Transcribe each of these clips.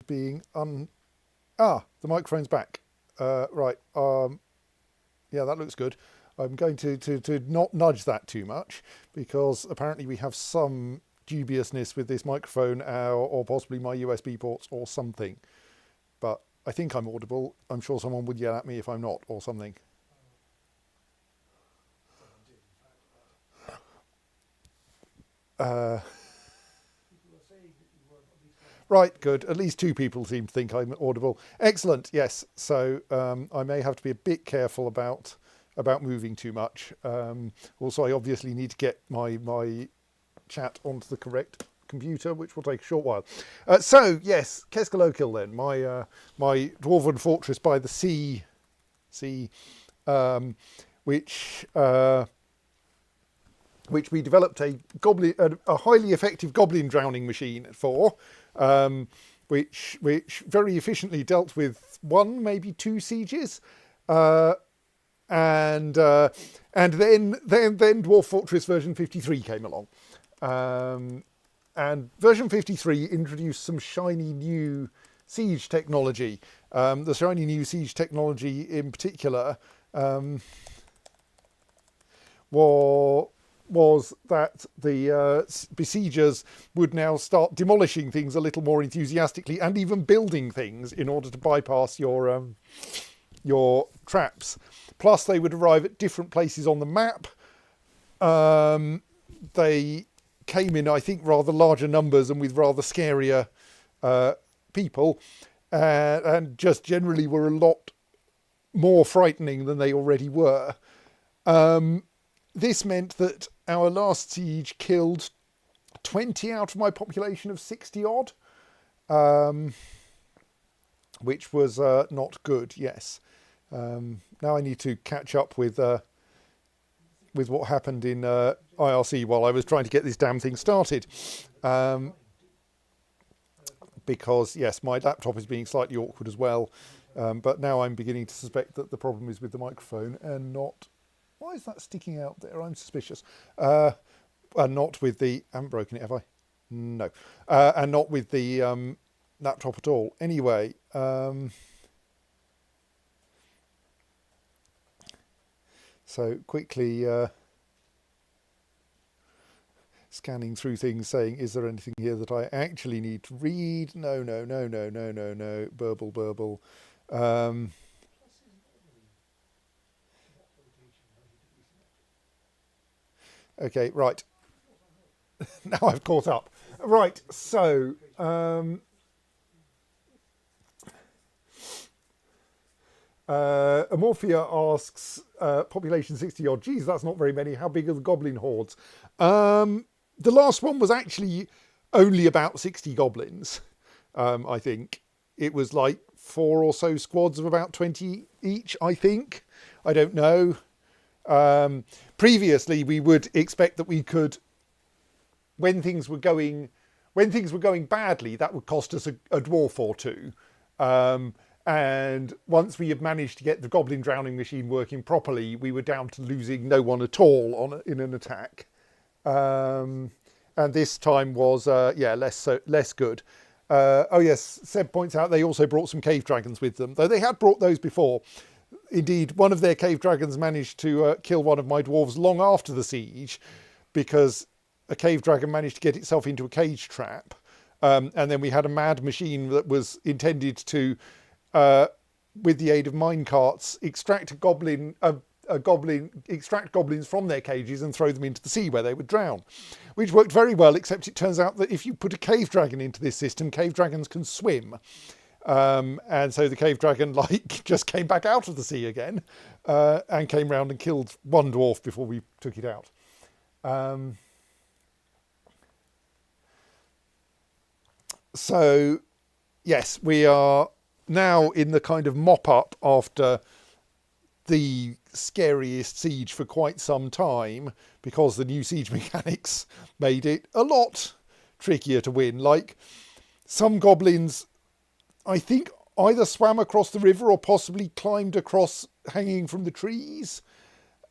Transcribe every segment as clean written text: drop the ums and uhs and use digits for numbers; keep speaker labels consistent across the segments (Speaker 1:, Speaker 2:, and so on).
Speaker 1: being the microphone's back. Right. Yeah, that looks good. I'm going to not nudge that too much because apparently we have some dubiousness with this microphone or possibly my USB ports or something. But I think I'm audible. I'm sure someone would yell at me if I'm not or something. Right, good. At least two people seem to think I'm audible. Excellent. Yes. So I may have to be a bit careful about moving too much. Also, I obviously need to get my chat onto the correct computer, which will take a short while. So yes, Keskalokil then, my dwarven fortress by the sea, which we developed a highly effective goblin drowning machine for, which very efficiently dealt with one, maybe two sieges, and then Dwarf Fortress version 53 came along, and version 53 introduced some shiny new siege technology. The shiny new siege technology in particular was that the besiegers would now start demolishing things a little more enthusiastically, and even building things in order to bypass your traps. Plus, they would arrive at different places on the map. They came in, I think, rather larger numbers and with rather scarier people, and just generally were a lot more frightening than they already were. This meant that our last siege killed 20 out of my population of 60 odd, which was not good, yes. Now I need to catch up with what happened in IRC while I was trying to get this damn thing started. Because, yes, my laptop is being slightly awkward as well. But now I'm beginning to suspect that the problem is with the microphone and not... Why is that sticking out there? I'm suspicious. And not with the... I haven't broken it, have I? No. And not with the laptop at all. Anyway... So quickly scanning through things, saying, is there anything here that I actually need to read? No. Burble. Okay, right. Now I've caught up. Right, so... Amorphia asks, population 60 odd. Geez, that's not very many. How big are the goblin hordes? The last one was actually only about 60 goblins, I think. It was like 4 or so squads of about 20 each, I think. I don't know. Previously, we would expect that we could, when things were going badly, that would cost us a dwarf or two. And once we had managed to get the goblin drowning machine working properly, we were down to losing no one at all in an attack. And this time was, less good. Oh yes, Seb points out they also brought some cave dragons with them, though they had brought those before. Indeed, one of their cave dragons managed to kill one of my dwarves long after the siege, because a cave dragon managed to get itself into a cage trap. And then we had a mad machine that was intended to... with the aid of minecarts, extract goblins from their cages and throw them into the sea where they would drown, which worked very well, except it turns out that if you put a cave dragon into this system, cave dragons can swim. And so the cave dragon just came back out of the sea again, and came round and killed one dwarf before we took it out. So, yes, we are now in the kind of mop-up after the scariest siege for quite some time, because the new siege mechanics made it a lot trickier to win. Like, some goblins, I think, either swam across the river or possibly climbed across hanging from the trees.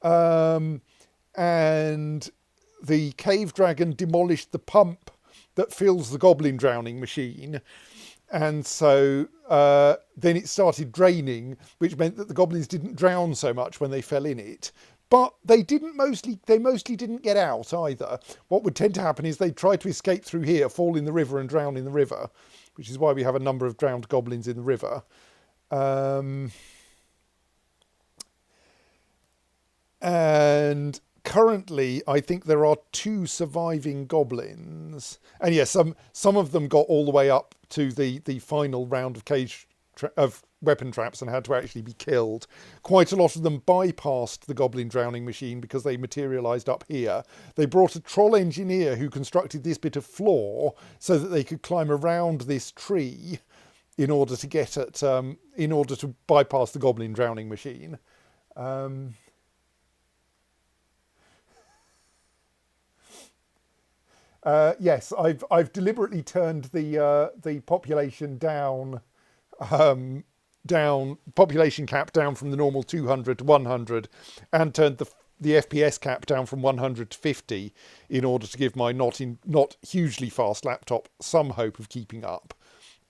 Speaker 1: And the cave dragon demolished the pump that fills the goblin drowning machine. And so then it started draining, which meant that the goblins didn't drown so much when they fell in it. But they mostly didn't get out either. What would tend to happen is they'd try to escape through here, fall in the river and drown in the river, which is why we have a number of drowned goblins in the river. And currently, I think there are 2 surviving goblins. And yes, some of them got all the way up to the final round of weapon traps and had to actually be killed. Quite a lot of them bypassed the goblin drowning machine because they materialised up here. They brought a troll engineer who constructed this bit of floor so that they could climb around this tree in order to get at, in order to bypass the goblin drowning machine. Yes, I've deliberately turned the population down, population cap down from the normal 200 to 100, and turned the FPS cap down from 100 to 50 in order to give my not hugely fast laptop some hope of keeping up.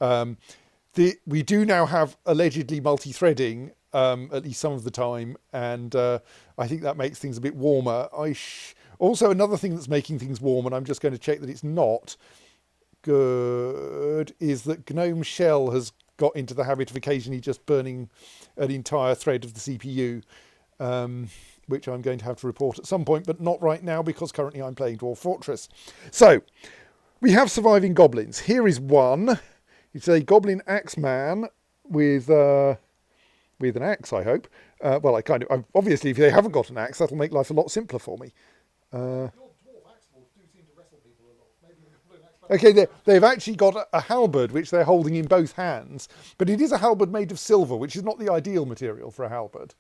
Speaker 1: We do now have allegedly multi-threading, at least some of the time, and I think that makes things a bit warmer. Also, another thing that's making things warm, and I'm just going to check that it's not good, is that GNOME Shell has got into the habit of occasionally just burning an entire thread of the CPU, which I'm going to have to report at some point, but not right now because currently I'm playing Dwarf Fortress. So, we have surviving goblins. Here is one. It's a goblin axeman with an axe, I hope. Well, obviously, if they haven't got an axe, that'll make life a lot simpler for me. Okay, they've actually got a halberd, which they're holding in both hands, but it is a halberd made of silver, which is not the ideal material for a halberd.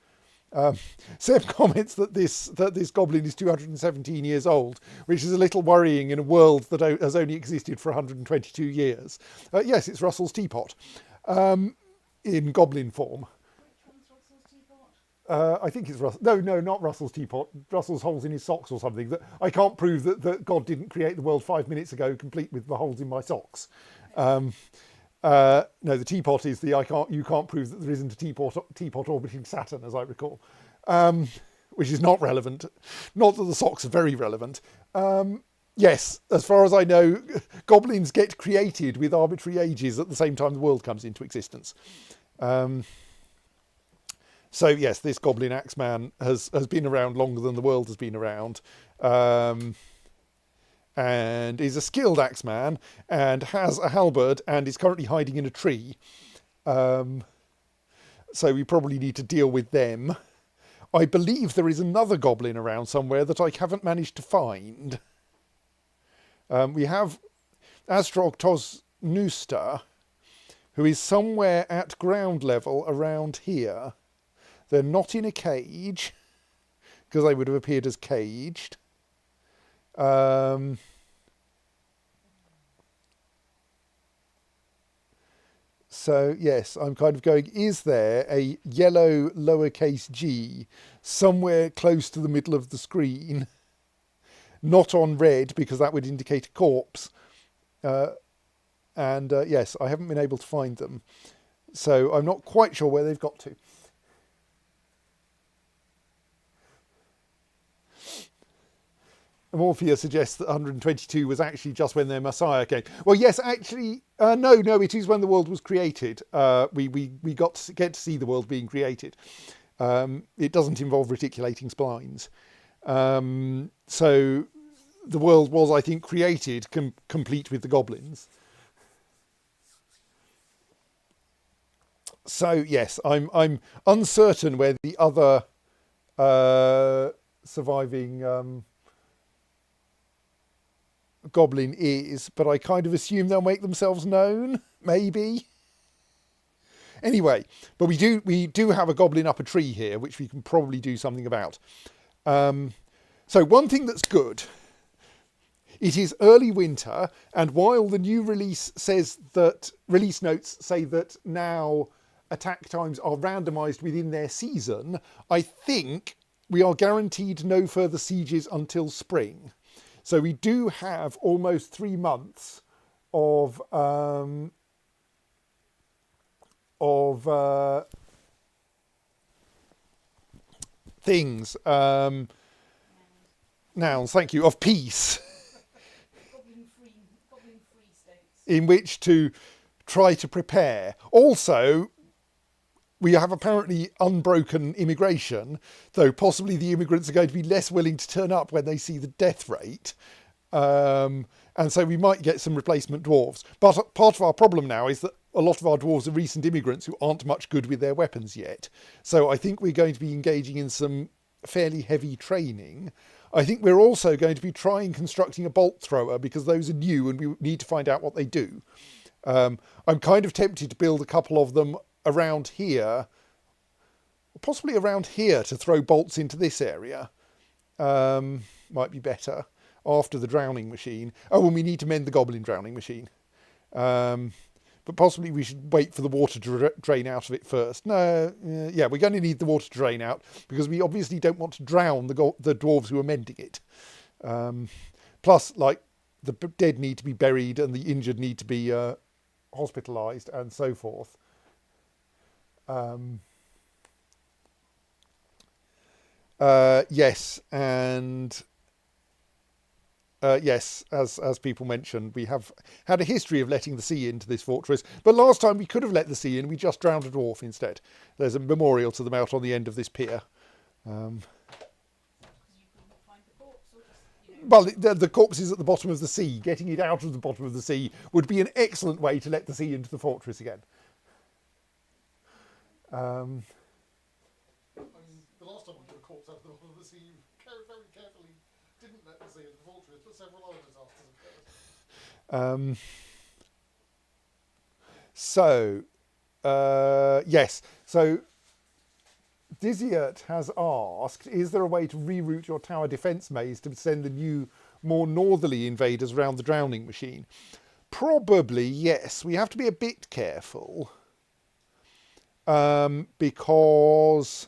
Speaker 1: Seb comments that this goblin is 217 years old, which is a little worrying in a world that has only existed for 122 years. Yes, it's Russell's teapot, in goblin form. I think it's Russell. No, not Russell's teapot. Russell's holes in his socks or something. That I can't prove that God didn't create the world 5 minutes ago, complete with the holes in my socks. No, the teapot is you can't prove that there isn't a teapot orbiting Saturn, as I recall, which is not relevant. Not that the socks are very relevant. Yes, as far as I know, goblins get created with arbitrary ages at the same time the world comes into existence. So yes, this goblin axeman has been around longer than the world has been around, and is a skilled axeman and has a halberd and is currently hiding in a tree. So we probably need to deal with them. I believe there is another goblin around somewhere that I haven't managed to find. We have Astrog Tosnusta, who is somewhere at ground level around here. They're not in a cage, because they would have appeared as caged. So, yes, I'm kind of going, is there a yellow lowercase g somewhere close to the middle of the screen? Not on red, because that would indicate a corpse. Yes, I haven't been able to find them. So I'm not quite sure where they've got to. Morphia suggests that 122 was actually just when their Messiah came. Well, yes, actually, no, it is when the world was created. We get to see the world being created. It doesn't involve reticulating splines. So the world was, I think, created complete with the goblins. So yes, I'm uncertain where the other surviving goblin is, but I kind of assume they'll make themselves known, maybe. Anyway, but we do have a goblin up a tree here, which we can probably do something about. So one thing that's good, it is early winter, and while the new release notes say that now attack times are randomized within their season, I think we are guaranteed no further sieges until spring. So we do have almost 3 months of things, nouns, thank you, of peace, goblin-free states, in which to try to prepare. Also, we have apparently unbroken immigration, though possibly the immigrants are going to be less willing to turn up when they see the death rate. And so we might get some replacement dwarves. But part of our problem now is that a lot of our dwarves are recent immigrants who aren't much good with their weapons yet. So I think we're going to be engaging in some fairly heavy training. I think we're also going to be constructing a bolt thrower, because those are new and we need to find out what they do. I'm kind of tempted to build a couple of them around here, possibly around here, to throw bolts into this area. Might be better after the drowning machine. Oh, and we need to mend the goblin drowning machine. but possibly we should wait for the water to drain out of it first. No, yeah, we're going to need the water to drain out because we obviously don't want to drown the dwarves who are mending it. Plus, like, the dead need to be buried and the injured need to be hospitalised and so forth. Yes, and yes, as people mentioned, we have had a history of letting the sea into this fortress, but last time we could have let the sea in, we just drowned a dwarf instead. There's a memorial to them out on the end of this pier. Well, the corpse is at the bottom of the sea. Getting it out of the bottom of the sea would be an excellent way to let the sea into the fortress again. I mean, the last time we took a corpse out of the bottom of the sea, very carefully didn't let the sea into the fortress, but several other disasters occurred. Yes. So Diziert has asked, is there a way to reroute your tower defence maze to send the new, more northerly invaders around the drowning machine? Probably, yes. We have to be a bit careful. Because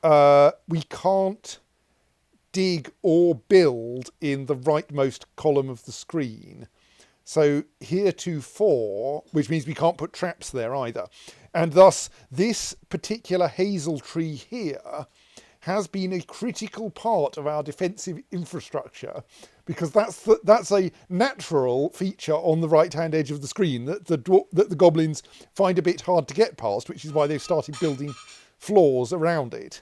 Speaker 1: we can't dig or build in the rightmost column of the screen. So heretofore, which means we can't put traps there either. And thus, this particular hazel tree here has been a critical part of our defensive infrastructure, because that's a natural feature on the right-hand edge of the screen that the goblins find a bit hard to get past, which is why they've started building floors around it.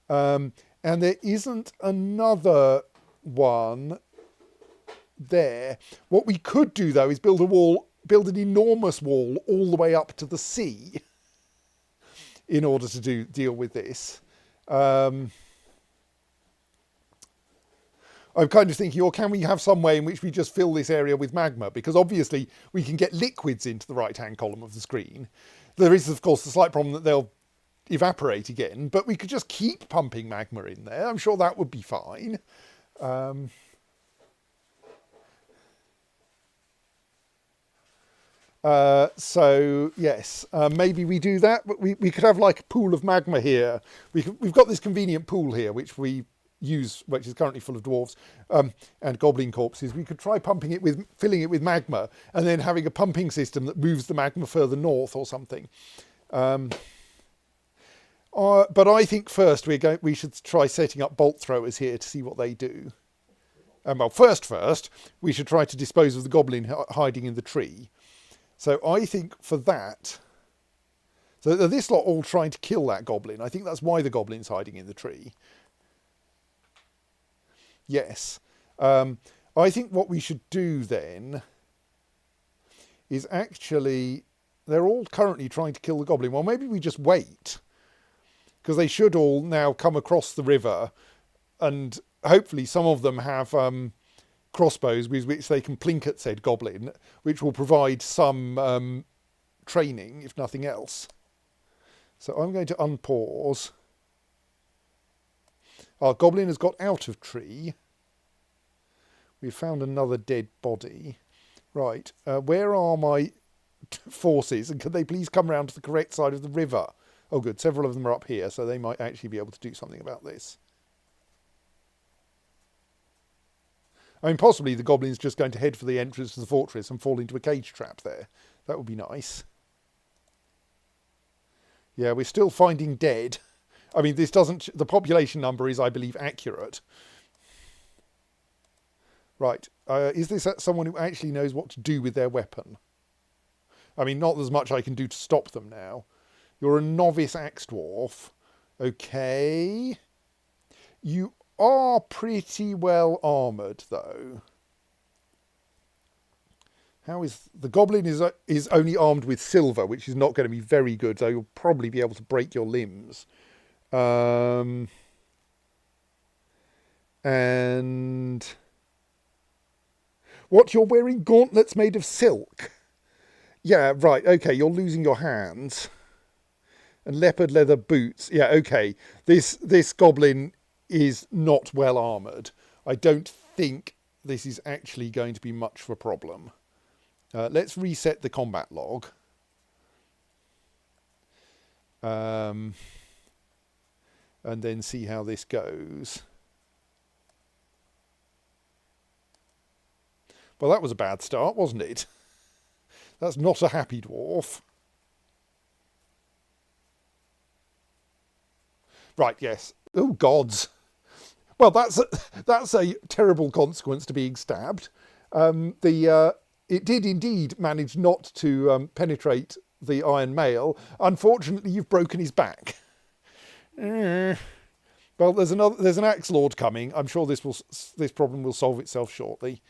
Speaker 1: And there isn't another one there. What we could do, though, is build an enormous wall all the way up to the sea in order to deal with this. I'm kind of thinking, or can we have some way in which we just fill this area with magma? Because obviously we can get liquids into the right-hand column of the screen. There is, of course, the slight problem that they'll evaporate again, but we could just keep pumping magma in there. I'm sure that would be fine. So yes, maybe we do that, but we could have like a pool of magma here. We've got this convenient pool here, which we use, which is currently full of dwarves and goblin corpses. We could try filling it with magma, and then having a pumping system that moves the magma further north or something. But I think first we should try setting up bolt throwers here to see what they do. Well, first, we should try to dispose of the goblin hiding in the tree. So I think for that, so this lot all trying to kill that goblin. I think that's why the goblin's hiding in the tree. Yes. I think what we should do then is actually, they're all currently trying to kill the goblin. Well, maybe we just wait, because they should all now come across the river, and hopefully some of them have crossbows with which they can plink at said goblin, which will provide some training, if nothing else. So I'm going to unpause. Our goblin has got out of tree. We've found another dead body. Right, where are my forces? And can they please come round to the correct side of the river? Oh good, several of them are up here, so they might actually be able to do something about this. I mean, possibly the goblin's just going to head for the entrance to the fortress and fall into a cage trap there. That would be nice. Yeah, we're still finding dead. I mean, the population number is, I believe, accurate. Right, is this someone who actually knows what to do with their weapon? I mean, not as much I can do to stop them now. You're a novice axe dwarf. Okay. You are pretty well armoured, though. How is the goblin is only armed with silver, which is not going to be very good, so you'll probably be able to break your limbs. And what, you're wearing gauntlets made of silk? Yeah, right, okay, you're losing your hands. And leopard leather boots. Yeah, okay. This goblin is not well armoured. I don't think this is actually going to be much of a problem. Let's reset the combat log. And then see how this goes. Well, that was a bad start, wasn't it? That's not a happy dwarf. Right, yes. Oh, gods. Well, that's a terrible consequence to being stabbed. It did indeed manage not to penetrate the iron mail. Unfortunately, you've broken his back. Well, there's an axe lord coming. I'm sure this problem will solve itself shortly.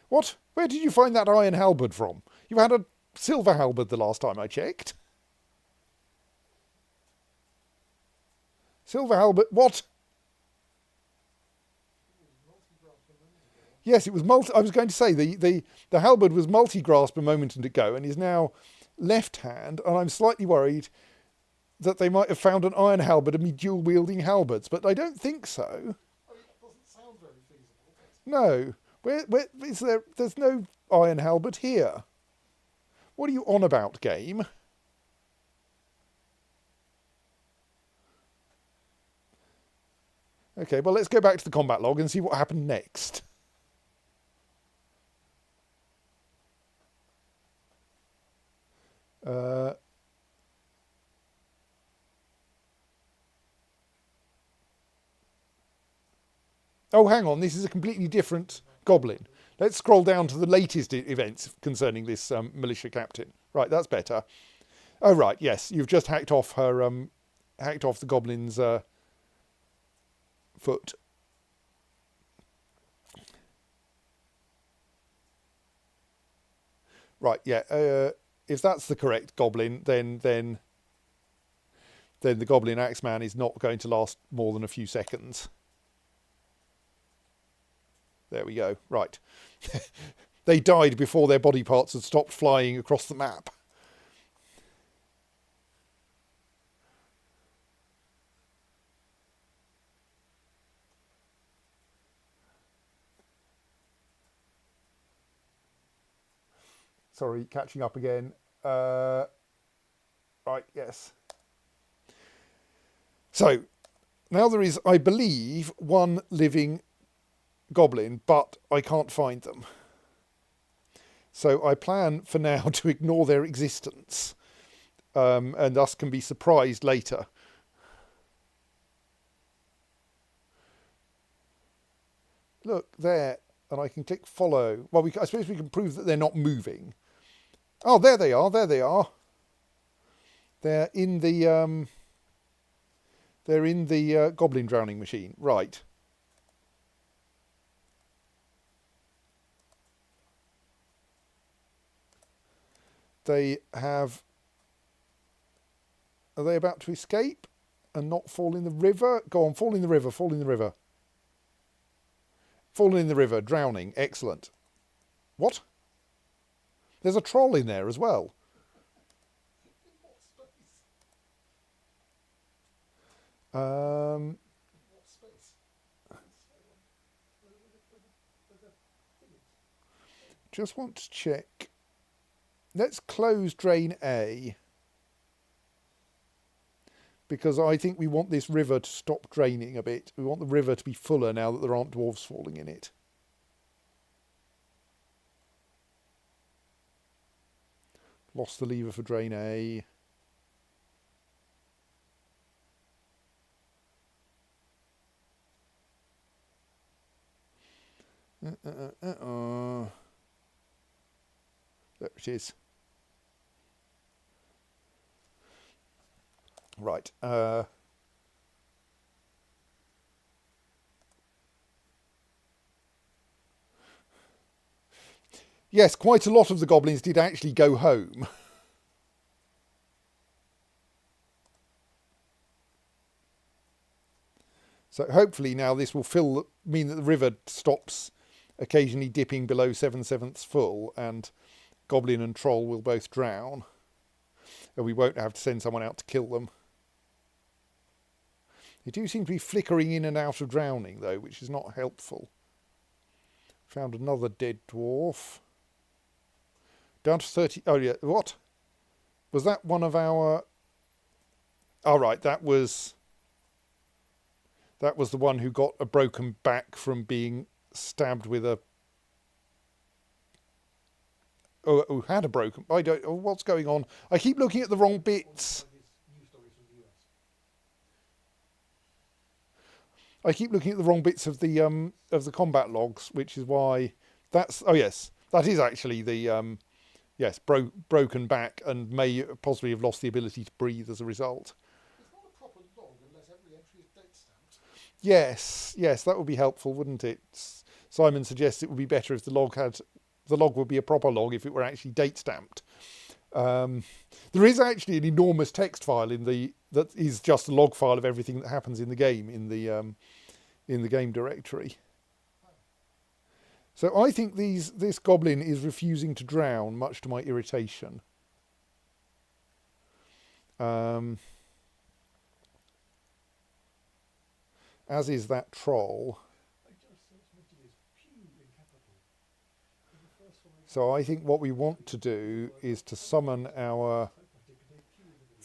Speaker 1: What? Where did you find that iron halberd from? You had a silver halberd the last time I checked. Silver halberd. What? Yes, it was I was going to say the halberd was multi-grasp a moment ago and is now left hand, and I'm slightly worried that they might have found an iron halberd and be dual wielding halberds, but I don't think so.
Speaker 2: I mean, that doesn't sound very feasible.
Speaker 1: No. Where is there? There's no iron halberd here. What are you on about, game? Okay, well, let's go back to the combat log and see what happened next. Oh, hang on, this is a completely different goblin. Let's scroll down to the latest events concerning this militia captain. Right, that's better. Oh, right, yes, you've just hacked off her, hacked off the goblin's foot. Right, yeah. If that's the correct goblin, then the goblin axeman is not going to last more than a few seconds. There we go. Right. They died before their body parts had stopped flying across the map. Sorry, catching up again. Right, yes. So, now there is, I believe, one living goblin, but I can't find them. So I plan for now to ignore their existence, and thus can be surprised later. Look, there, and I can click follow. Well, I suppose we can prove that they're not moving. Oh, there they are, there they are. They're in the goblin drowning machine, right. They have... Are they about to escape and not fall in the river? Go on, fall in the river, fall in the river. Fallen in the river, drowning, excellent. What? There's a troll in there as well.
Speaker 2: What space?
Speaker 1: Just want to check. Let's close drain A, because I think we want this river to stop draining a bit. We want the river to be fuller now that there aren't dwarves falling in it. Lost the lever for drain A. There it is. Right. Yes, quite a lot of the goblins did actually go home. So hopefully now this will mean that the river stops occasionally dipping below 7/7 full, and goblin and troll will both drown. and we won't have to send someone out to kill them. They do seem to be flickering in and out of drowning, though, which is not helpful. Found another dead dwarf. Down to 30... Oh, yeah. What? Was that one of our... Oh, right. That was the one who got a broken back from being stabbed with a... Oh, who had a broken... I don't... Oh, what's going on? I keep looking at the wrong bits. I keep looking at the wrong bits of the combat logs, which is why that's... Oh, yes. That is actually the... yes, broken back and may possibly have lost the ability to breathe as a result.
Speaker 2: It's not a proper log unless every entry is date stamped.
Speaker 1: Yes, that would be helpful, wouldn't it? Simon suggests it would be better if the log would be a proper log if it were actually date stamped. There is actually an enormous text file that is just a log file of everything that happens in the game in the game directory. So I think this goblin is refusing to drown, much to my irritation. As is that troll. So I think what we want to do is to summon our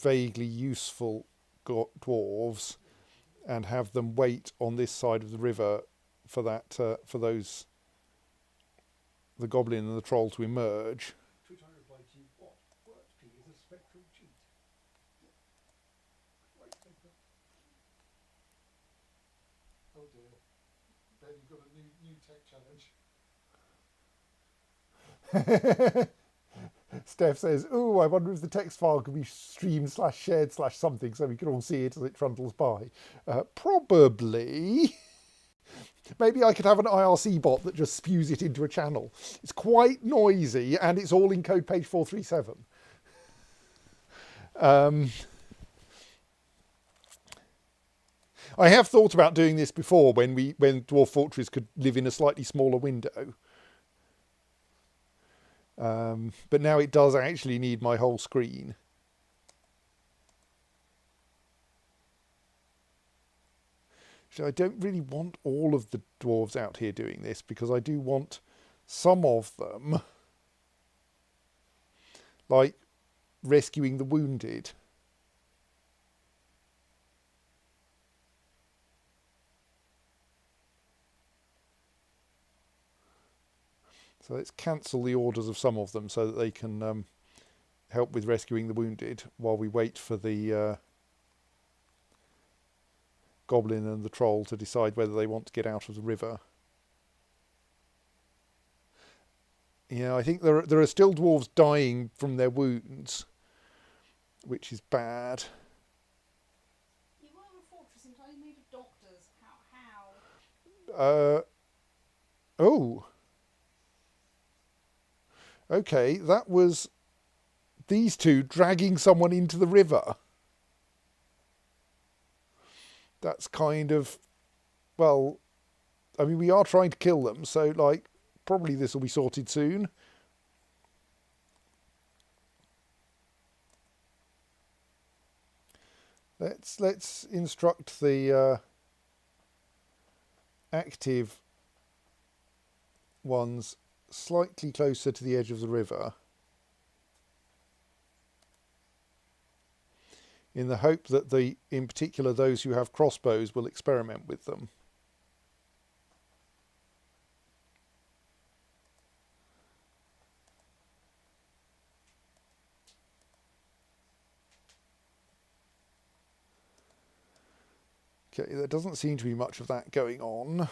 Speaker 1: vaguely useful dwarves and have them wait on this side of the river for the goblin and the troll to emerge.
Speaker 2: Oh dear. Ben, you've got a new tech challenge.
Speaker 1: Steph says, "Oh, I wonder if the text file could be streamed/shared/something so we can all see it as it trundles by." Probably. Maybe I could have an IRC bot that just spews it into a channel. It's quite noisy and it's all in code page 437. I have thought about doing this before when Dwarf Fortress could live in a slightly smaller window. But now it does actually need my whole screen. So I don't really want all of the dwarves out here doing this because I do want some of them, like rescuing the wounded. So let's cancel the orders of some of them so that they can help with rescuing the wounded while we wait for the goblin and the troll to decide whether they want to get out of the river. Yeah, I think there are still dwarves dying from their wounds, which is bad.
Speaker 3: You were a fortress entirely made of doctors. How?
Speaker 1: Oh. Okay, that was these two dragging someone into the river. That's kind of, well, I mean, we are trying to kill them, so, like, probably this will be sorted soon. Let's instruct the active ones slightly closer to the edge of the river, in the hope that in particular those who have crossbows will experiment with them. Okay, there doesn't seem to be much of that going on.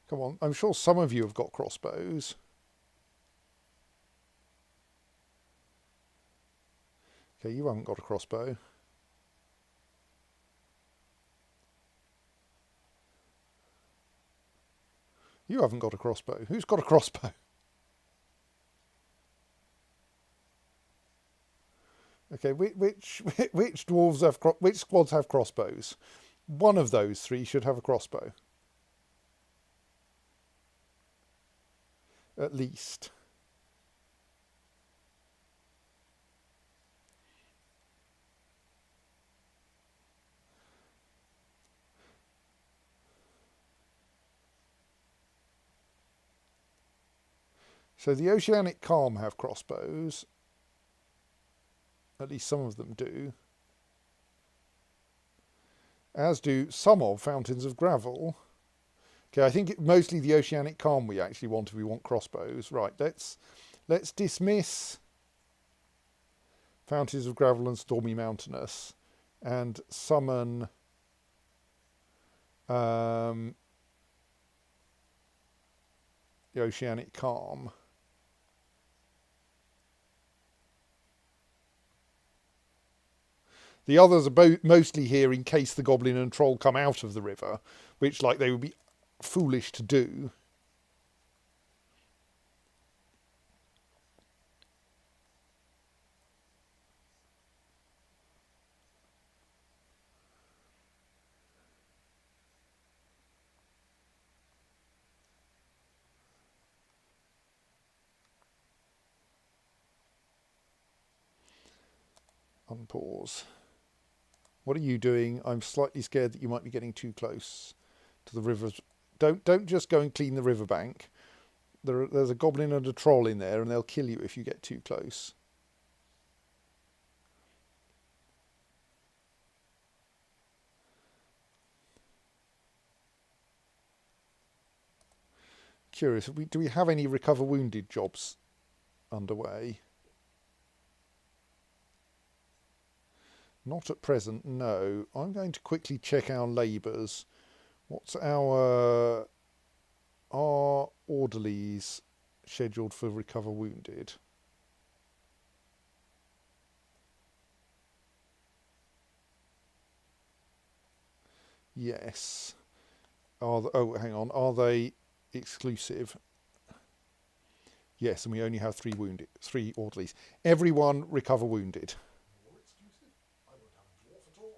Speaker 1: Come on, I'm sure some of you have got crossbows. Okay, you haven't got a crossbow. You haven't got a crossbow. Who's got a crossbow? Okay, which dwarves have which squads have crossbows? One of those three should have a crossbow, at least. So the Oceanic Calm have crossbows. At least some of them do. As do some of Fountains of Gravel. Okay, I think mostly the Oceanic Calm we actually want if we want crossbows. Right, let's dismiss Fountains of Gravel and Stormy Mountainous and summon the Oceanic Calm. The others are mostly here in case the goblin and troll come out of the river, which, like, they would be foolish to do. Unpause. What are you doing? I'm slightly scared that you might be getting too close to the river. Don't just go and clean the riverbank. There's a goblin and a troll in there, and they'll kill you if you get too close. Curious, do we have any recover wounded jobs underway? Not at present, no. I'm going to quickly check our labours. What's our orderlies scheduled for recover wounded? Yes. Oh, hang on. Are they exclusive? Yes, and we only have 3 orderlies. Everyone recover wounded.
Speaker 2: More exclusive? I won't have a dwarf at all.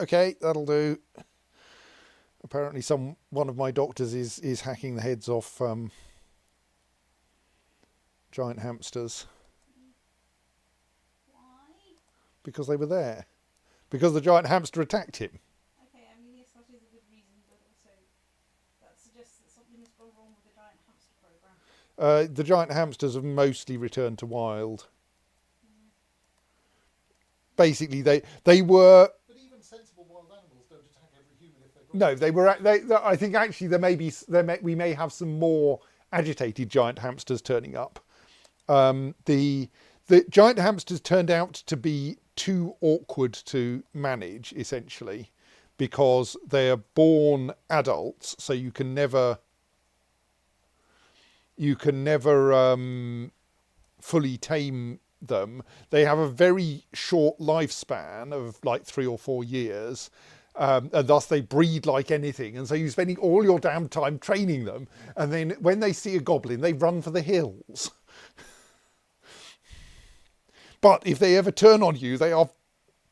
Speaker 1: Okay, that'll do. Apparently one of my doctors is hacking the heads off giant hamsters.
Speaker 3: Why?
Speaker 1: Because they were there. Because the giant hamster attacked him.
Speaker 3: Okay, I mean, yes, that is a good reason, but also that suggests that something has gone wrong with the giant hamster program.
Speaker 1: The giant hamsters have mostly returned to wild. Basically, they were.
Speaker 2: But even sensible wild animals don't attack every human if they've got...
Speaker 1: No, they were. I think actually we may have some more agitated giant hamsters turning up. The giant hamsters turned out to be too awkward to manage, essentially, because they are born adults, so you can never fully tame them. They have a very short lifespan of like 3 or 4 years, and thus they breed like anything. And so you're spending all your damn time training them, and then when they see a goblin, they run for the hills. But if they ever turn on you, they are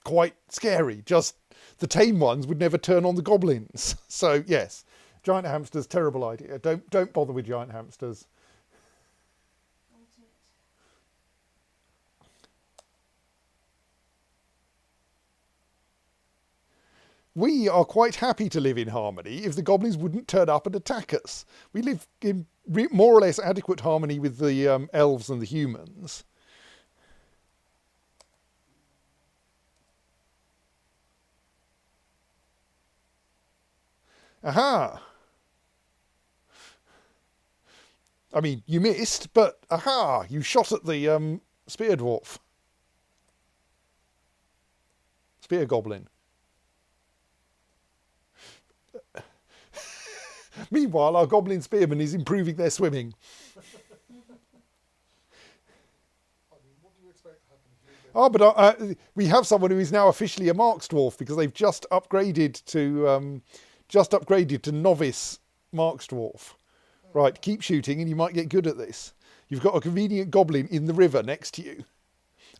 Speaker 1: quite scary. Just the tame ones would never turn on the goblins. So yes, giant hamsters, terrible idea. Don't bother with giant hamsters. We are quite happy to live in harmony if the goblins wouldn't turn up and attack us. We live in more or less adequate harmony with the elves and the humans. Aha! I mean, you missed, but aha! You shot at the spear dwarf. Spear goblin. Meanwhile, our goblin spearman is improving their swimming.
Speaker 2: I mean, what do you expect to happen if you get...
Speaker 1: Oh, but we have someone who is now officially a Marks Dwarf because they've just upgraded to novice Marks Dwarf. Right, keep shooting and you might get good at this. You've got a convenient goblin in the river next to you.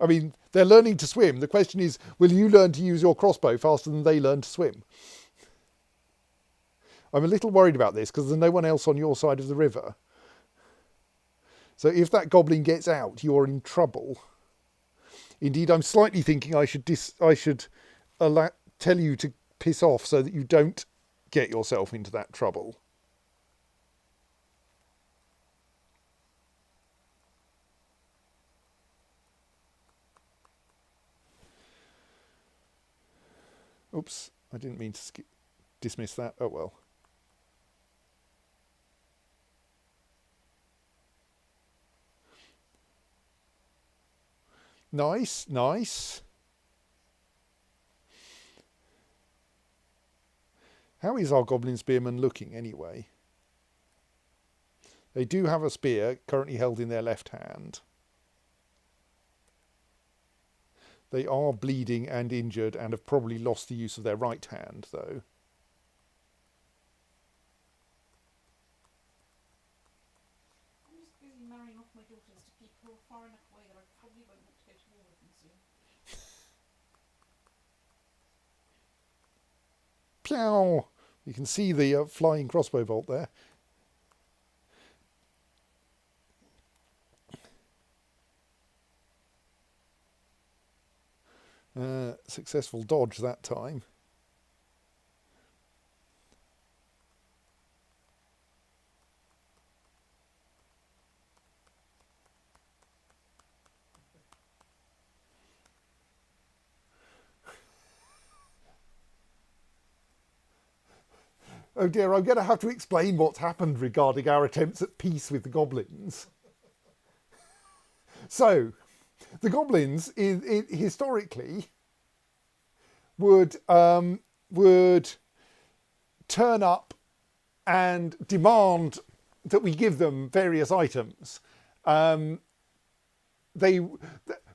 Speaker 1: I mean, they're learning to swim. The question is, will you learn to use your crossbow faster than they learn to swim? I'm a little worried about this because there's no one else on your side of the river. So if that goblin gets out, you're in trouble. Indeed, I'm slightly thinking I should tell you to piss off so that you don't get yourself into that trouble. Oops, I didn't mean to dismiss that. Oh well. Nice, nice. How is our goblin spearman looking anyway? They do have a spear currently held in their left hand. They are bleeding and injured and have probably lost the use of their right hand, though.
Speaker 3: I'm just busy marrying off my daughters to people far enough away that I probably won't want to go to war with them soon.
Speaker 1: Pew! You can see the flying crossbow bolt there. Successful dodge that time. Oh dear, I'm going to have to explain what's happened regarding our attempts at peace with the goblins. So, the goblins, historically, would turn up and demand that we give them various items. They,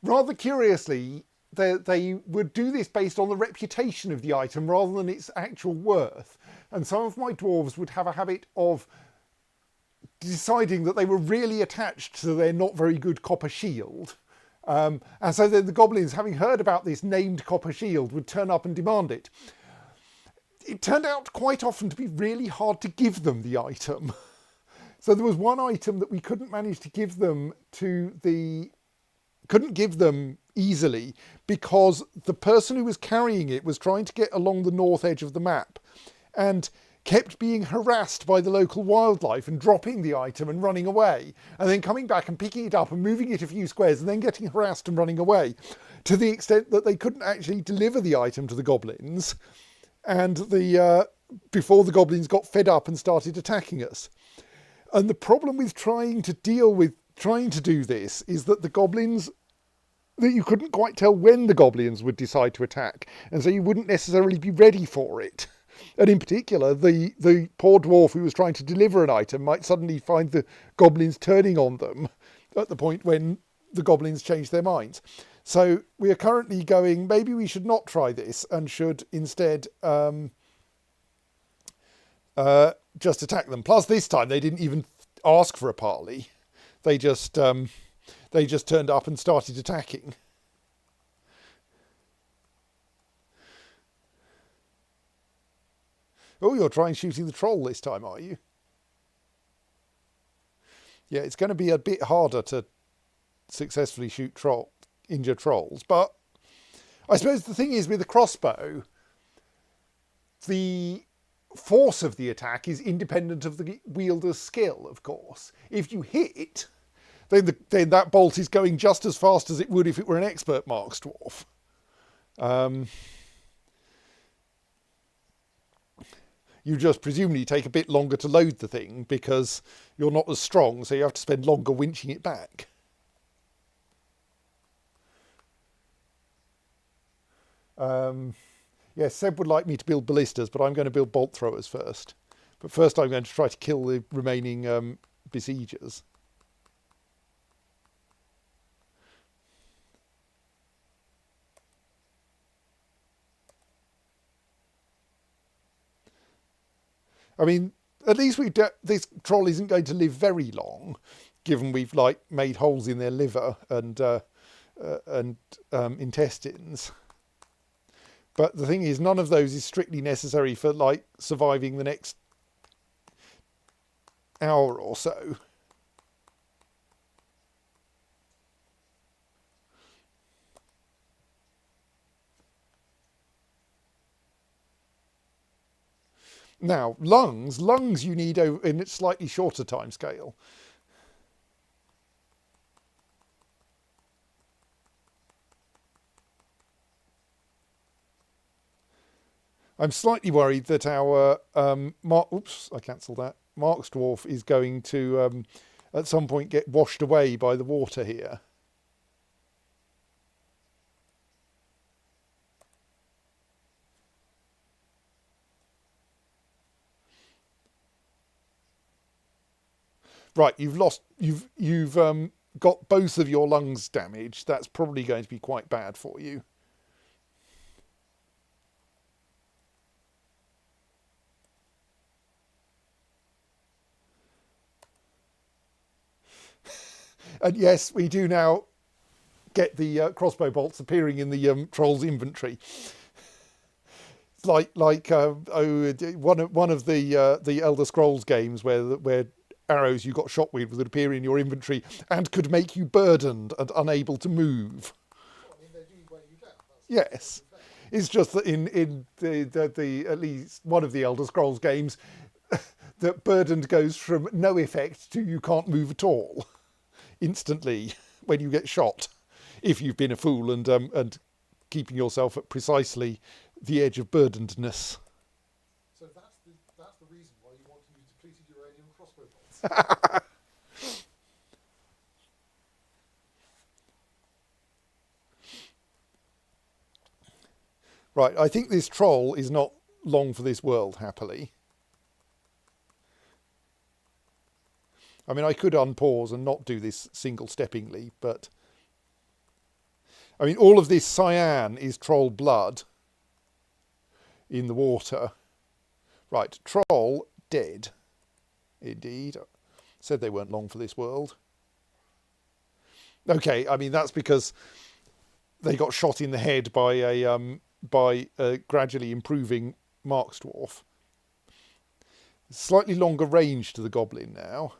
Speaker 1: rather curiously, they would do this based on the reputation of the item rather than its actual worth. And some of my dwarves would have a habit of deciding that they were really attached to their not very good copper shield. And so the goblins, having heard about this named copper shield, would turn up and demand it. It turned out quite often to be really hard to give them the item. So there was one item that we couldn't manage to give them couldn't give them easily because the person who was carrying it was trying to get along the north edge of the map and kept being harassed by the local wildlife and dropping the item and running away, and then coming back and picking it up and moving it a few squares and then getting harassed and running away, to the extent that they couldn't actually deliver the item to the goblins, and before the goblins got fed up and started attacking us. And the problem with trying to do this is that that you couldn't quite tell when the goblins would decide to attack, and so you wouldn't necessarily be ready for it. And in particular, the poor dwarf who was trying to deliver an item might suddenly find the goblins turning on them at the point when the goblins change their minds. So we are currently going, maybe we should not try this and should instead just attack them. Plus this time they didn't even ask for a parley. They just turned up and started attacking. Oh, you're trying shooting the troll this time, are you? Yeah, it's going to be a bit harder to successfully injure trolls. But I suppose the thing is with the crossbow, the force of the attack is independent of the wielder's skill, of course. If you hit, then that bolt is going just as fast as it would if it were an expert Marks Dwarf. You just presumably take a bit longer to load the thing because you're not as strong, so you have to spend longer winching it back. Yes, Seb would like me to build ballistas, but I'm going to build bolt throwers first. But first I'm going to try to kill the remaining besiegers. I mean, at least this troll isn't going to live very long, given we've like made holes in their liver and intestines. But the thing is, none of those is strictly necessary for like surviving the next hour or so. Now, lungs you need in a slightly shorter time scale. I'm slightly worried that our I cancelled that. Mark's dwarf is going to at some point get washed away by the water here. Right, you've got both of your lungs damaged. That's probably going to be quite bad for you. And yes, we do now get the crossbow bolts appearing in the troll's inventory. Like one of the Elder Scrolls games where arrows you got shot with would appear in your inventory and could make you burdened and unable to move.
Speaker 2: Well, I mean, they do weigh you down.
Speaker 1: Yes, it's just that in the at least one of the Elder Scrolls games, that burdened goes from no effect to you can't move at all instantly when you get shot, if you've been a fool and keeping yourself at precisely the edge of burdenedness.
Speaker 2: So that's the reason why you want to use depleted uranium crossbow bolts.
Speaker 1: Right, I think this troll is not long for this world, happily. I mean, I could unpause and not do this single-steppingly, but... I mean, all of this cyan is troll blood in the water. Right, troll dead. Indeed. Said they weren't long for this world. Okay, I mean, that's because they got shot in the head by a gradually improving Mark's dwarf. Slightly longer range to the goblin now.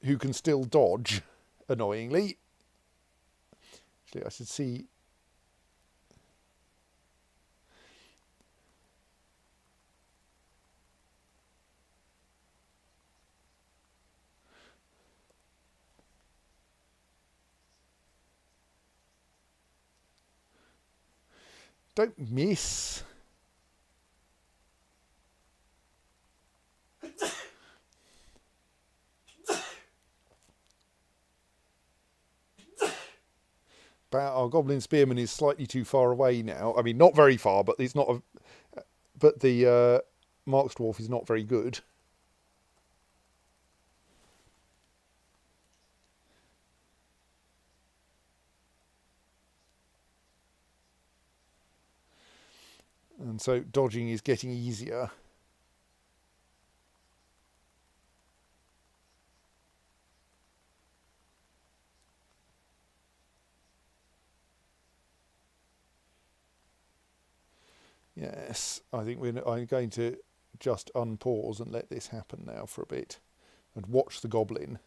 Speaker 1: Who can still dodge, annoyingly. Actually, I should see... Don't miss. But our goblin spearman is slightly too far away now. I mean, not very far, but it's not a... But the Mark's dwarf is not very good. And so dodging is getting easier. Yes, I think I'm going to just unpause and let this happen now for a bit and watch the goblin.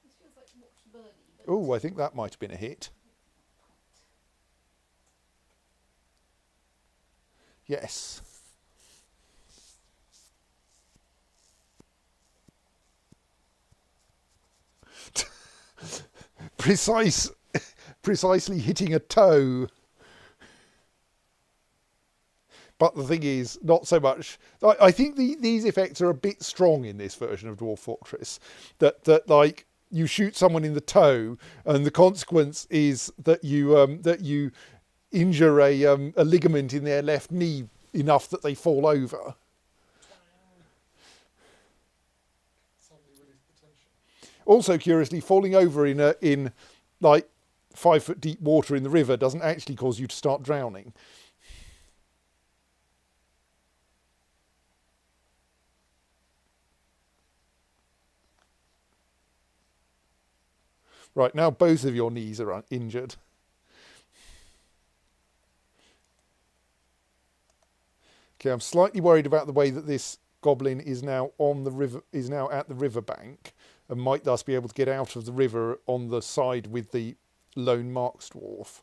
Speaker 3: This feels like watch the birdie.
Speaker 1: Oh, I think that might have been a hit. Yes. Precisely hitting a toe. But the thing is, not so much. I think these effects are a bit strong in this version of Dwarf Fortress. That like you shoot someone in the toe, and the consequence is that you injure a ligament in their left knee enough that they fall over.
Speaker 2: Suddenly release the tension.
Speaker 1: Also, curiously, falling over in like 5 foot deep water in the river doesn't actually cause you to start drowning. Right, now both of your knees are injured. Okay, I'm slightly worried about the way that this goblin is now on the river, is now at the riverbank, and might thus be able to get out of the river on the side with the lone Marks dwarf.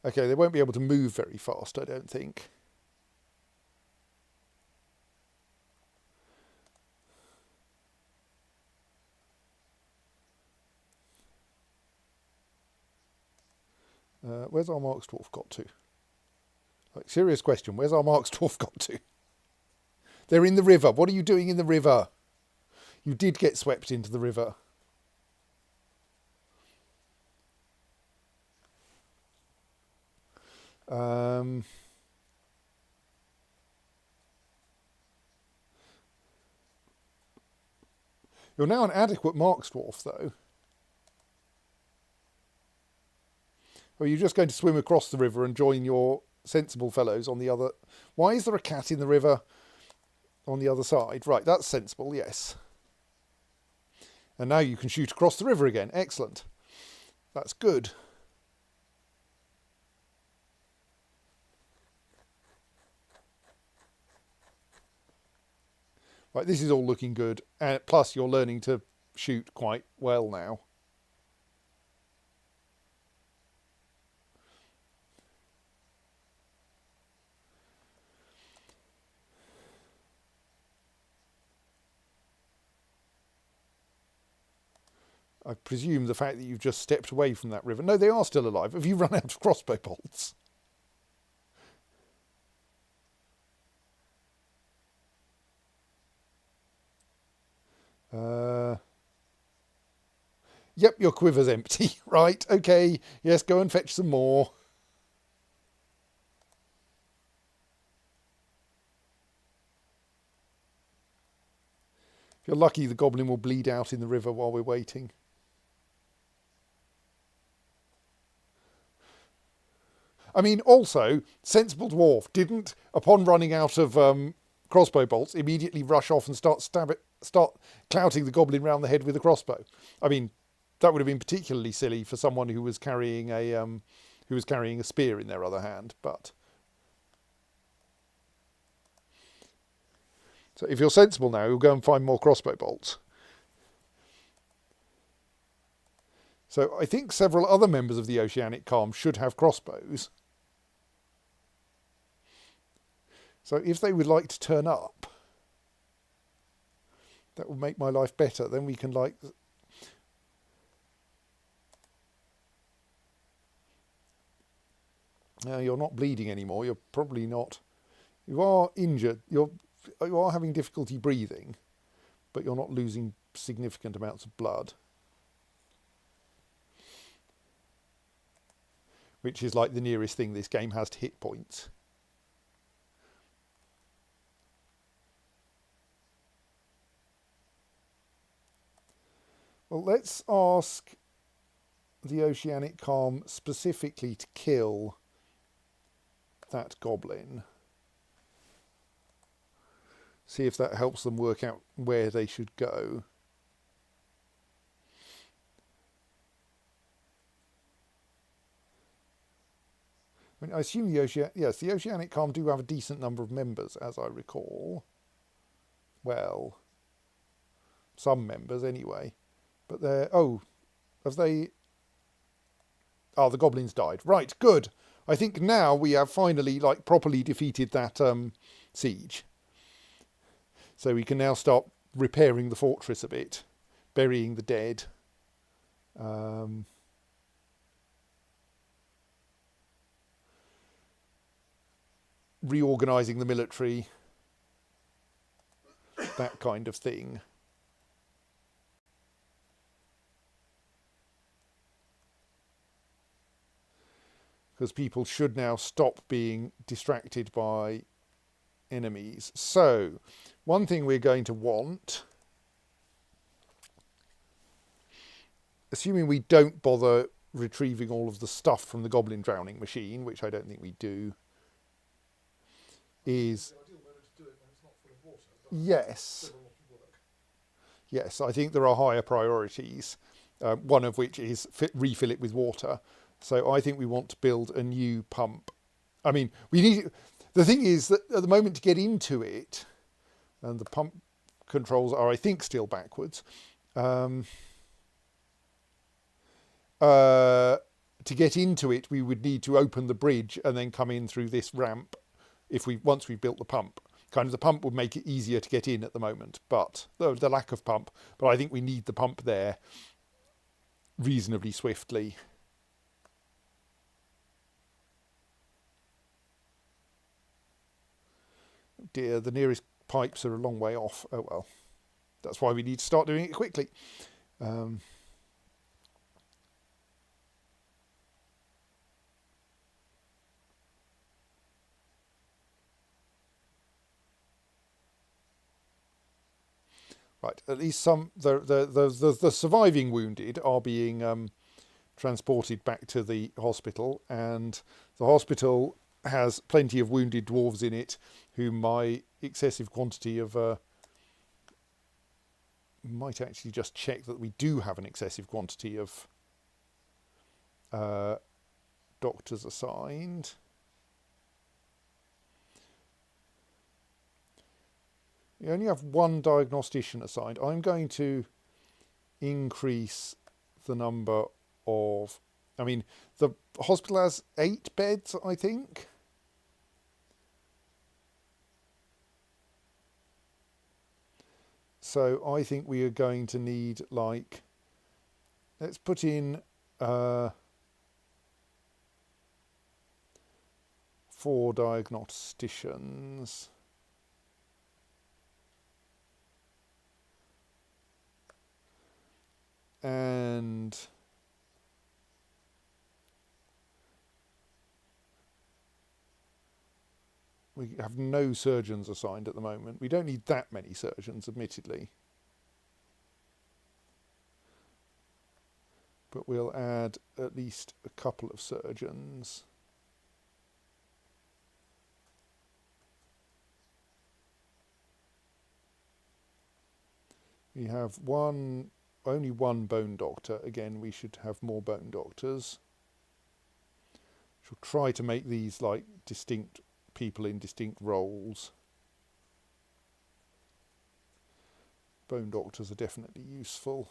Speaker 1: Okay, they won't be able to move very fast, I don't think. Where's our Marks dwarf got to? Like, serious question, where's our Marks dwarf got to? They're in the river. What are you doing in the river? You did get swept into the river. You're now an adequate Marks dwarf, though. Or are you just going to swim across the river and join your sensible fellows on the other... Why is there a cat in the river on the other side? Right, that's sensible, yes. And now you can shoot across the river again. Excellent. That's good. Right, this is all looking good. And plus, you're learning to shoot quite well now. I presume the fact that you've just stepped away from that river... No, they are still alive. Have you run out of crossbow bolts? Yep, your quiver's empty. Right, okay. Yes, go and fetch some more. If you're lucky, the goblin will bleed out in the river while we're waiting. I mean, also, sensible dwarf didn't, upon running out of crossbow bolts, immediately rush off and start clouting the goblin round the head with a crossbow. I mean, that would have been particularly silly for someone who was carrying a spear in their other hand. But so, if you're sensible now, you'll go and find more crossbow bolts. So I think several other members of the Oceanic Calm should have crossbows. So if they would like to turn up, that will make my life better. Then we can like... Now you're not bleeding anymore. You're probably not... You are injured. You are having difficulty breathing, but you're not losing significant amounts of blood. Which is like the nearest thing this game has to hit points. Well, let's ask the Oceanic Calm specifically to kill that goblin. See if that helps them work out where they should go. I mean, I assume the Oceanic Calm do have a decent number of members, as I recall. Well, some members anyway. But they're... Oh, have they... Oh, the goblins died. Right, good. I think now we have finally like properly defeated that siege. So we can now start repairing the fortress a bit, burying the dead. Reorganising the military, that kind of thing. Because people should now stop being distracted by enemies. So, one thing we're going to want, assuming we don't bother retrieving all of the stuff from the goblin drowning machine, which I don't think we do, is...
Speaker 2: The ideal moment to do it when it's not full of water. But
Speaker 1: Yes.
Speaker 2: still a lot of work.
Speaker 1: Yes, I think there are higher priorities, one of which is refill it with water. So I think we want to build a new pump. I mean, we need... The thing is that at the moment to get into it, and the pump controls are, I think, still backwards. To get into it, we would need to open the bridge and then come in through this ramp. Once we've built the pump, kind of the pump would make it easier to get in at the moment. But the lack of pump, but I think we need the pump there reasonably swiftly. Dear, the nearest pipes are a long way off. Oh well, that's why we need to start doing it quickly. Right, at least some the surviving wounded are being transported back to the hospital, and the hospital has plenty of wounded dwarves in it, whom my excessive quantity of might actually just check that we do have an excessive quantity of doctors assigned. You only have one diagnostician assigned. I'm going to increase the number of... I mean, the hospital has 8 beds, I think. So I think we are going to need, like... Let's put in 4 diagnosticians. And we have no surgeons assigned at the moment. We don't need that many surgeons, admittedly. But we'll add at least a couple of surgeons. We have only one bone doctor. Again, we should have more bone doctors. She'll try to make these like distinct people in distinct roles. Bone doctors are definitely useful.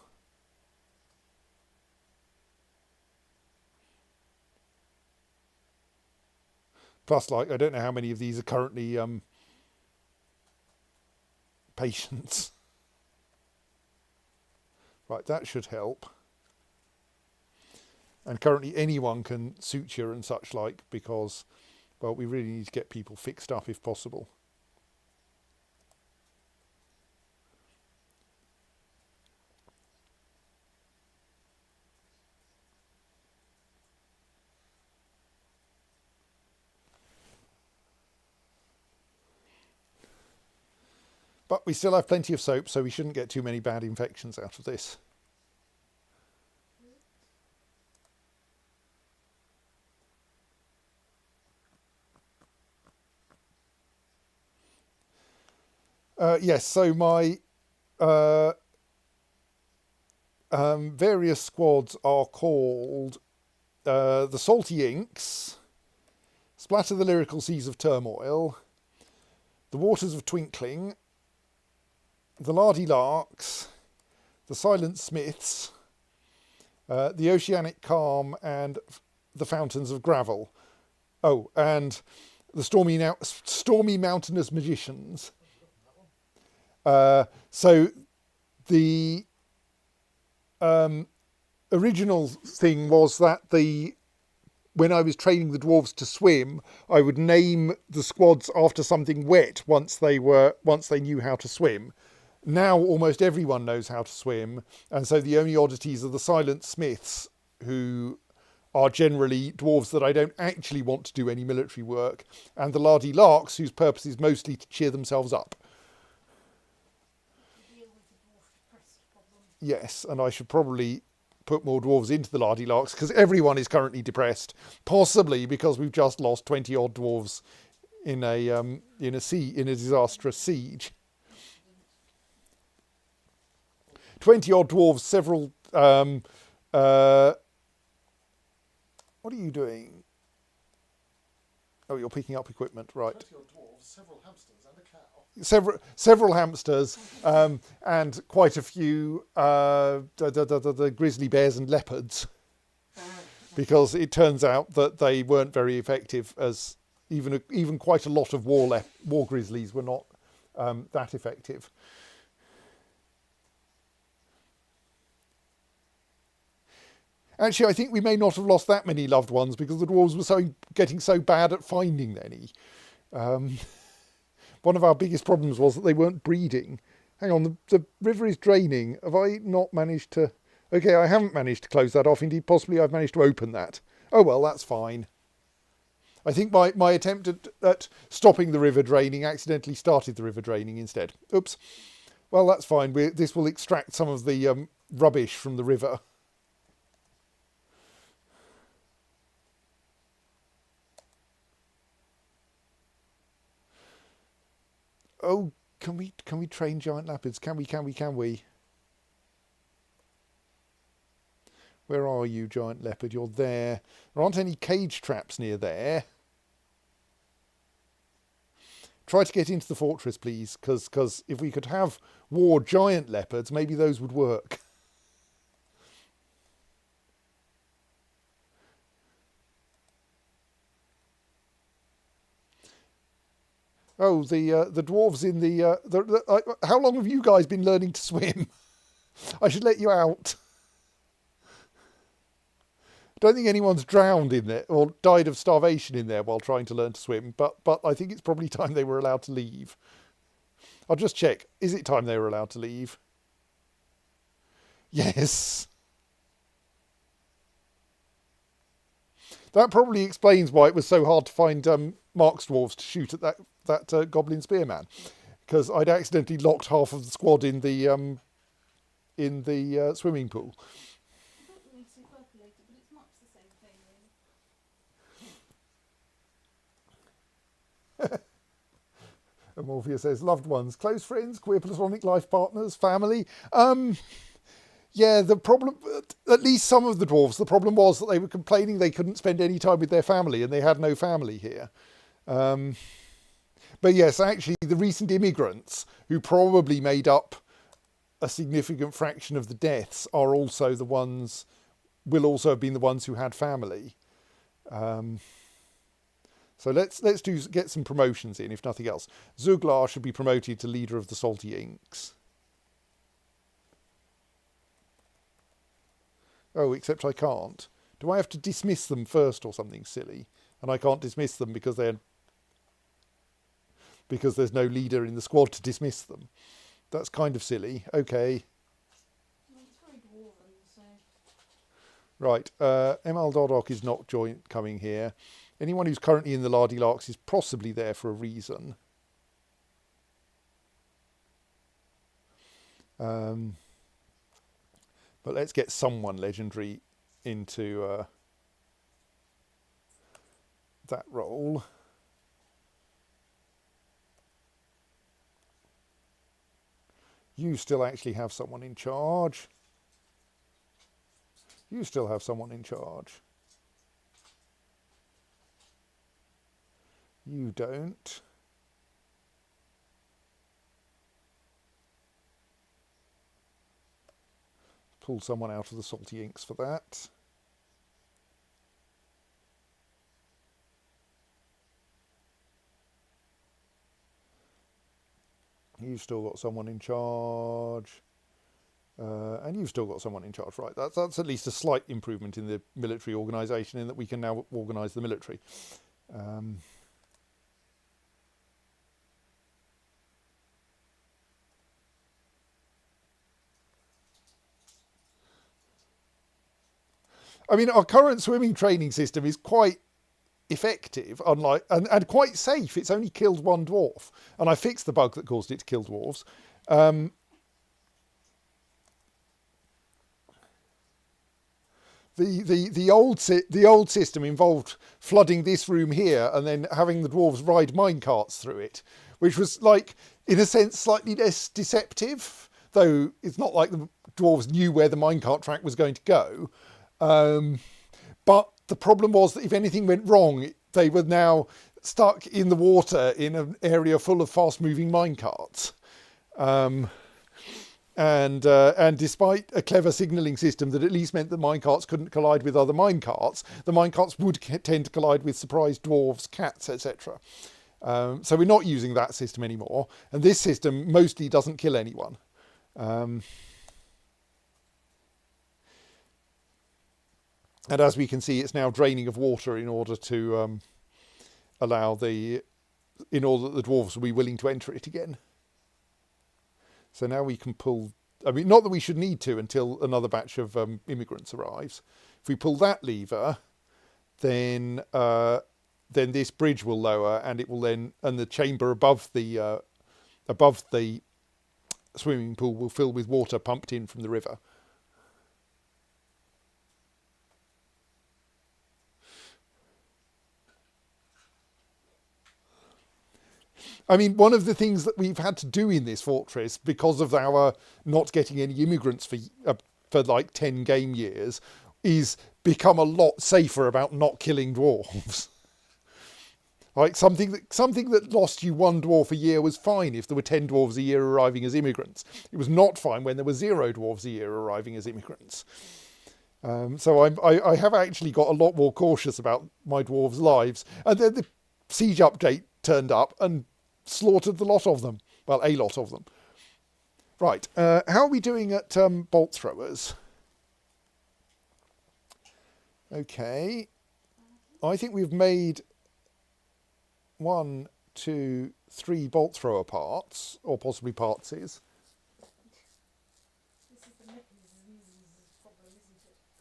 Speaker 1: Plus, like, I don't know how many of these are currently patients. Right, that should help. And currently anyone can suture and such like, because, well, we really need to get people fixed up if possible. But we still have plenty of soap, so we shouldn't get too many bad infections out of this. Yes, so my various squads are called the Salty Inks, Splatter the Lyrical Seas of Turmoil, the Waters of Twinkling, the Lardy Larks, the Silent Smiths, the Oceanic Calm, and the Fountains of Gravel. Oh, and the stormy mountainous magicians. So the original thing was that when I was training the dwarves to swim, I would name the squads after something wet once they knew how to swim. Now almost everyone knows how to swim, and so the only oddities are the silent smiths, who are generally dwarves that I don't actually want to do any military work, and the lardy larks, whose purpose is mostly to cheer themselves up.
Speaker 3: Deal with the dwarf depressed problem.
Speaker 1: Yes, and I should probably put more dwarves into the lardy larks, because everyone is currently depressed, possibly because we've just lost 20 odd dwarves in a disastrous siege. 20 odd dwarves, several what are you doing? Oh, you're picking up equipment, right.
Speaker 2: 20 odd dwarves, several hamsters and a cow.
Speaker 1: Several hamsters, and quite a few the grizzly bears and leopards, because it turns out that they weren't very effective, as even quite a lot of war grizzlies were not that effective. Actually, I think we may not have lost that many loved ones, because the dwarves were getting so bad at finding any. One of our biggest problems was that they weren't breeding. Hang on, the river is draining. Have I not managed to... Okay, I haven't managed to close that off. Indeed, possibly I've managed to open that. Oh, well, that's fine. I think my attempt at stopping the river draining accidentally started the river draining instead. Oops. Well, that's fine. This will extract some of the rubbish from the river. Oh, can we train giant leopards? Can we? Where are you, giant leopard? You're there. There aren't any cage traps near there. Try to get into the fortress, please, because if we could have war giant leopards, maybe those would work. Oh, the dwarves in how long have you guys been learning to swim? I should let you out. Don't think anyone's drowned in there or died of starvation in there while trying to learn to swim, but I think it's probably time they were allowed to leave. I'll just check. Is it time they were allowed to leave? Yes. That probably explains why it was so hard to find Mark's dwarves to shoot at that goblin spearman, because I'd accidentally locked half of the squad in the swimming pool.
Speaker 3: I thought it was percolated, but it's much the same thing, really.
Speaker 1: And Morpheus says, loved ones, close friends, queer platonic life partners, family. Yeah, the problem, at least some of the dwarves, the problem was that they were complaining they couldn't spend any time with their family, and they had no family here. But yes, actually, the recent immigrants, who probably made up a significant fraction of the deaths, are also the ones, will also have been the ones who had family. So let's get some promotions in, if nothing else. Zuglar should be promoted to leader of the Salty Inks. Oh, except I can't. Do I have to dismiss them first or something silly? And I can't dismiss them because there's no leader in the squad to dismiss them. That's kind of silly. Okay.
Speaker 3: Well, it's very dwarven, so...
Speaker 1: Right. Emal Dodok is not coming here. Anyone who's currently in the Lardy Larks is possibly there for a reason. But let's get someone legendary into that role. You still actually have someone in charge. You still have someone in charge. You don't. Pull someone out of the Salty Inks for that. You've still got someone in charge. And you've still got someone in charge, right? That's at least a slight improvement in the military organisation, in that we can now organise the military. I mean, our current swimming training system is quite effective, unlike and quite safe. It's only killed one dwarf, and I fixed the bug that caused it to kill dwarves. The old system involved flooding this room here and then having the dwarves ride minecarts through it, which was, like, in a sense, slightly less deceptive, though it's not like the dwarves knew where the minecart track was going to go. But the problem was that if anything went wrong, they were now stuck in the water in an area full of fast-moving minecarts. And despite a clever signalling system that at least meant that minecarts couldn't collide with other minecarts, the minecarts would tend to collide with surprised dwarves, cats, etc. So we're not using that system anymore. And this system mostly doesn't kill anyone. And as we can see, it's now draining of water in order to in order that the dwarves will be willing to enter it again. So now we can pull, I mean, not that we should need to until another batch of immigrants arrives. If we pull that lever, then this bridge will lower, and it will then, and the chamber above the swimming pool will fill with water pumped in from the river. I mean, one of the things that we've had to do in this fortress, because of our not getting any immigrants for like 10 game years, is become a lot safer about not killing dwarves. Like something that lost you one dwarf a year was fine if there were 10 dwarves a year arriving as immigrants. It was not fine when there were 0 dwarves a year arriving as immigrants. So I have actually got a lot more cautious about my dwarves' lives. And then the siege update turned up and slaughtered the lot of them. Well, a lot of them. Right, how are we doing at bolt throwers? Okay, I think we've made 1, 2, 3 bolt thrower parts, or possibly partses.
Speaker 3: This is the mechanism's problem,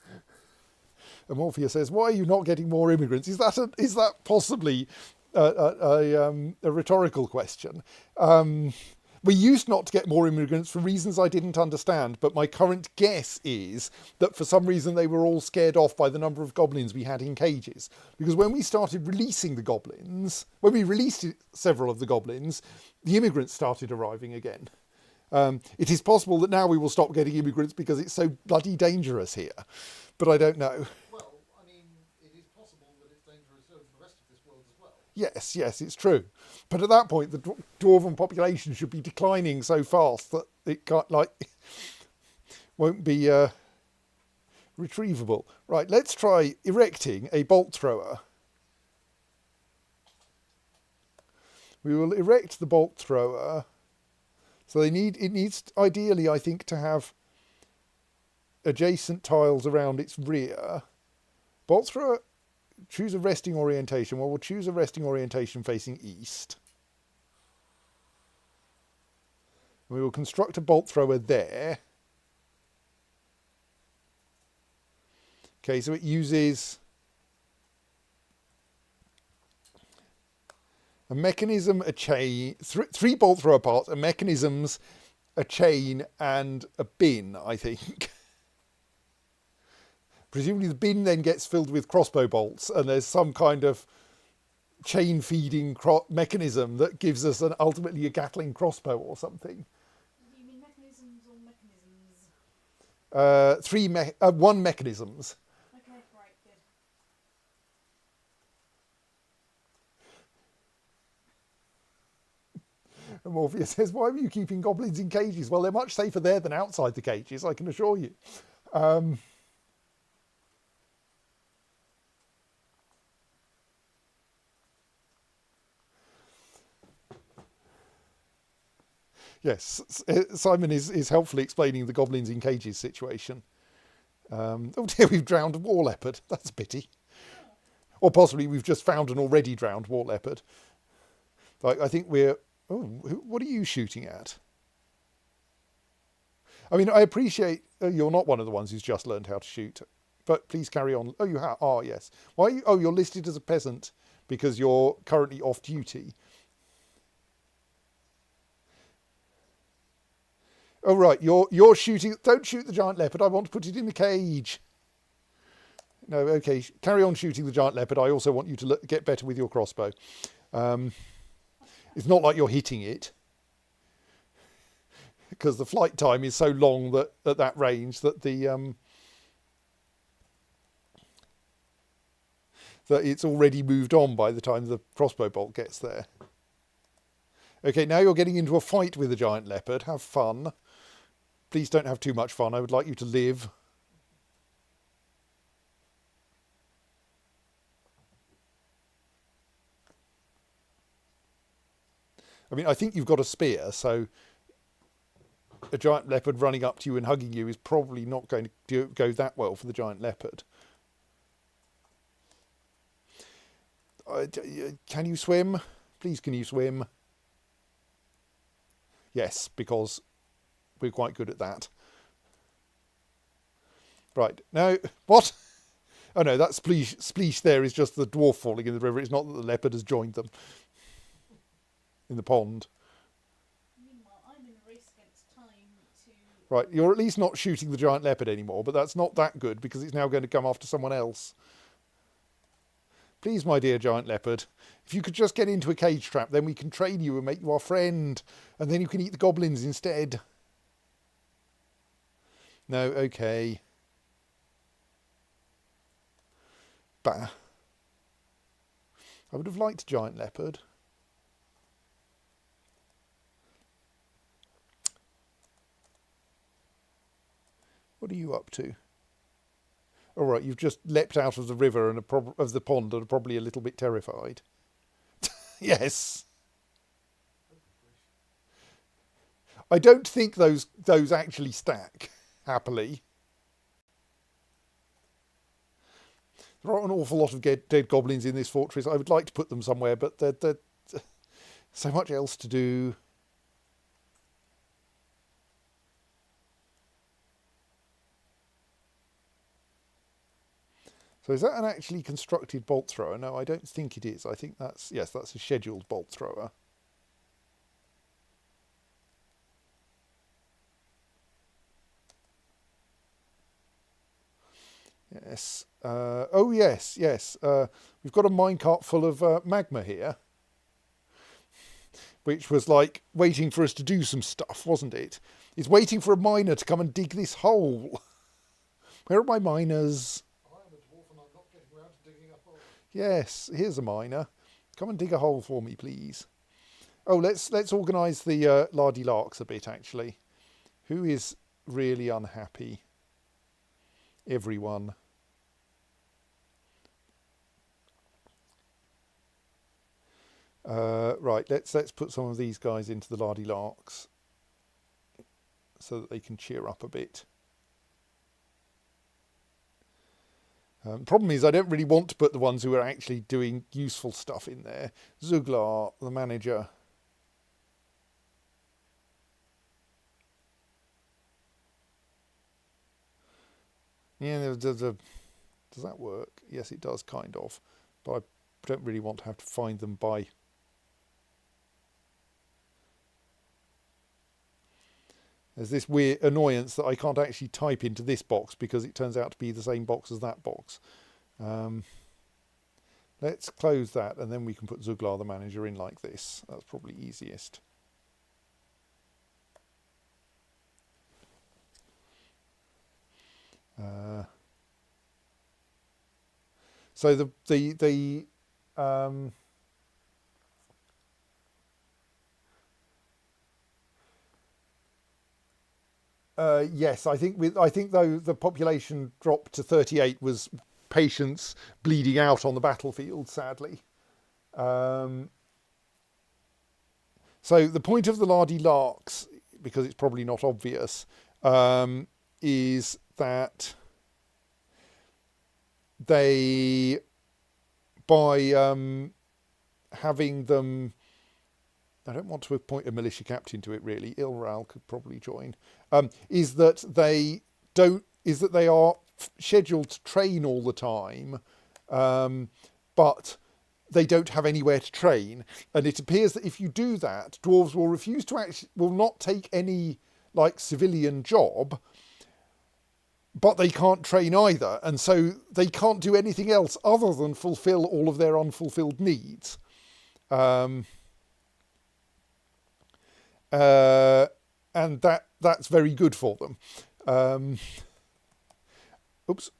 Speaker 3: isn't it?
Speaker 1: Amorphia says, "Why are you not getting more immigrants?" Is that possibly a rhetorical question? We used not to get more immigrants for reasons I didn't understand, but my current guess is that for some reason they were all scared off by the number of goblins we had in cages. Because when we started releasing the goblins, when we released several of the goblins, the immigrants started arriving again. It is possible that now we will stop getting immigrants because it's so bloody dangerous here, but I don't know.
Speaker 2: Well, I mean, it is possible that it's dangerous over the rest of this world as well.
Speaker 1: Yes, it's true. But at that point, the dwarven population should be declining so fast that it won't be retrievable. Right, let's try erecting a bolt thrower. We will erect the bolt thrower. So it needs ideally, I think, to have adjacent tiles around its rear. Bolt thrower, choose a resting orientation. Well, we'll choose a resting orientation facing east. We will construct a bolt thrower there. Okay, so it uses a mechanism, a chain, 3 bolt thrower parts, a mechanisms, a chain, and a bin, I think. Presumably the bin then gets filled with crossbow bolts, and there's some kind of chain feeding mechanism that gives us ultimately a Gatling crossbow or something.
Speaker 3: Do you mean mechanisms or mechanisms?
Speaker 1: 1 mechanisms.
Speaker 3: Okay, right, good.
Speaker 1: And Morpheus says, "Why were you keeping goblins in cages?" Well, they're much safer there than outside the cages, I can assure you. Yes, Simon is helpfully explaining the goblins in cages situation. Oh dear, we've drowned a war leopard. That's a pity. Or possibly we've just found an already drowned war leopard. Like, I think we're... Oh, what are you shooting at? I mean, I appreciate you're not one of the ones who's just learned how to shoot. But please carry on. Oh, you have? Oh, yes. Why are you... Oh, you're listed as a peasant because you're currently off duty. Oh, right. You're shooting... Don't shoot the giant leopard. I want to put it in a cage. No, okay. Carry on shooting the giant leopard. I also want you to get better with your crossbow. It's not like you're hitting it, because the flight time is so long that at that range that that it's already moved on by the time the crossbow bolt gets there. Okay, now you're getting into a fight with a giant leopard. Have fun. Please don't have too much fun. I would like you to live. I mean, I think you've got a spear, so a giant leopard running up to you and hugging you is probably not going to go that well for the giant leopard. Can you swim? Please, can you swim? Yes, because we're quite good at that. Right, now, what? Oh no, that spleesh there is just the dwarf falling in the river. It's not that the leopard has joined them in the pond.
Speaker 3: Meanwhile, I'm in a race against time to...
Speaker 1: Right, you're at least not shooting the giant leopard anymore, but that's not that good because it's now going to come after someone else. Please, my dear giant leopard, if you could just get into a cage trap, then we can train you and make you our friend, and then you can eat the goblins instead. No, okay. Bah. I would have liked a giant leopard. What are you up to? All right, you've just leapt out of the river and of the pond and are probably a little bit terrified. Yes. I don't think those actually stack happily. There are an awful lot of dead goblins in this fortress. I would like to put them somewhere, but there's so much else to do. So is that an actually constructed bolt thrower? No, I don't think it is. I think that's a scheduled bolt thrower. Yes. Oh, yes. We've got a minecart full of magma here, which was like waiting for us to do some stuff, wasn't it? It's waiting for a miner to come and dig this hole. Where are my miners?
Speaker 2: I am a dwarf and I'm not getting around to digging a hole.
Speaker 1: Yes, here's a miner. Come and dig a hole for me, please. Oh, let's organise the lardy larks a bit, actually. Who is really unhappy? Everyone. Right, let's put some of these guys into the lardy larks so that they can cheer up a bit. Problem is, I don't really want to put the ones who are actually doing useful stuff in there. Zuglar, the manager. Yeah, does that work? Yes, it does, kind of. But I don't really want to have to find them by... There's this weird annoyance that I can't actually type into this box because it turns out to be the same box as that box. Let's close that and then we can put Zuglar the manager in like this. That's probably easiest. So yes, I think though the population drop to 38 was patients bleeding out on the battlefield, sadly. So the point of the lardy larks because it's probably not obvious, is that they, by having them, I don't want to appoint a militia captain to it really, Ilral could probably join, is that they are scheduled to train all the time, but they don't have anywhere to train. And it appears that if you do that, dwarves will refuse to will not take any like civilian job, but they can't train either. And so they can't do anything else other than fulfill all of their unfulfilled needs. And that's very good for them. Oops.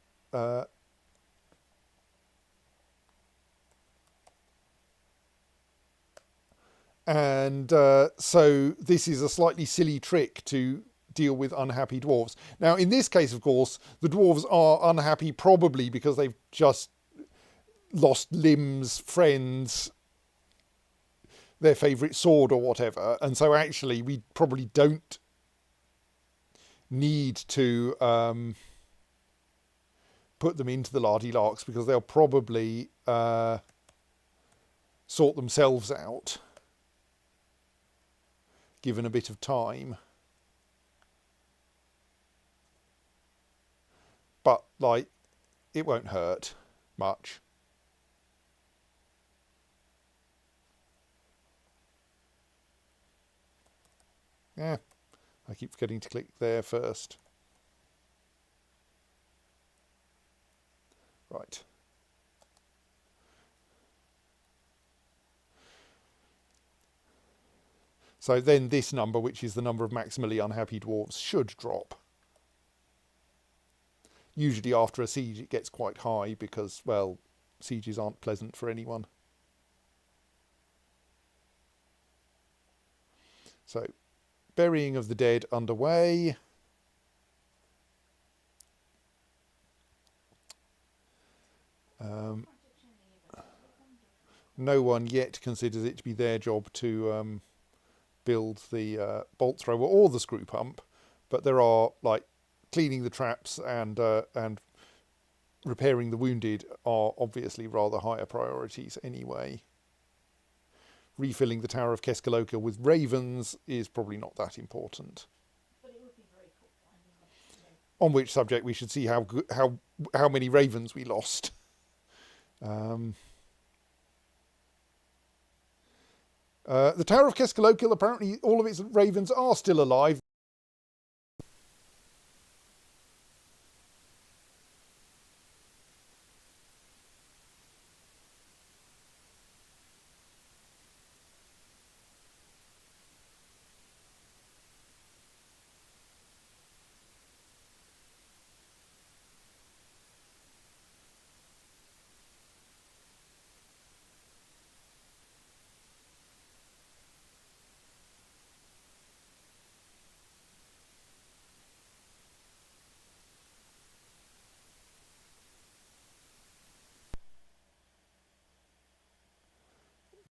Speaker 1: So this is a slightly silly trick to deal with unhappy dwarves. Now, in this case, of course, the dwarves are unhappy probably because they've just lost limbs, friends, their favourite sword or whatever. And so actually we probably don't need to put them into the lardy-larks because they'll probably sort themselves out, given a bit of time. But, like, it won't hurt much. Yeah, I keep forgetting to click there first. Right. So then this number, which is the number of maximally unhappy dwarves, should drop. Usually after a siege it gets quite high because, well, sieges aren't pleasant for anyone. So, burying of the dead underway. No one yet considers it to be their job to build the bolt thrower or the screw pump, but there are, like, cleaning the traps and repairing the wounded are obviously rather higher priorities anyway. Refilling the Tower of Keskalokil with ravens is probably not that important.
Speaker 3: But it would be very cool. I mean,
Speaker 1: On which subject we should see how many ravens we lost. The Tower of Keskalokil, apparently all of its ravens are still alive.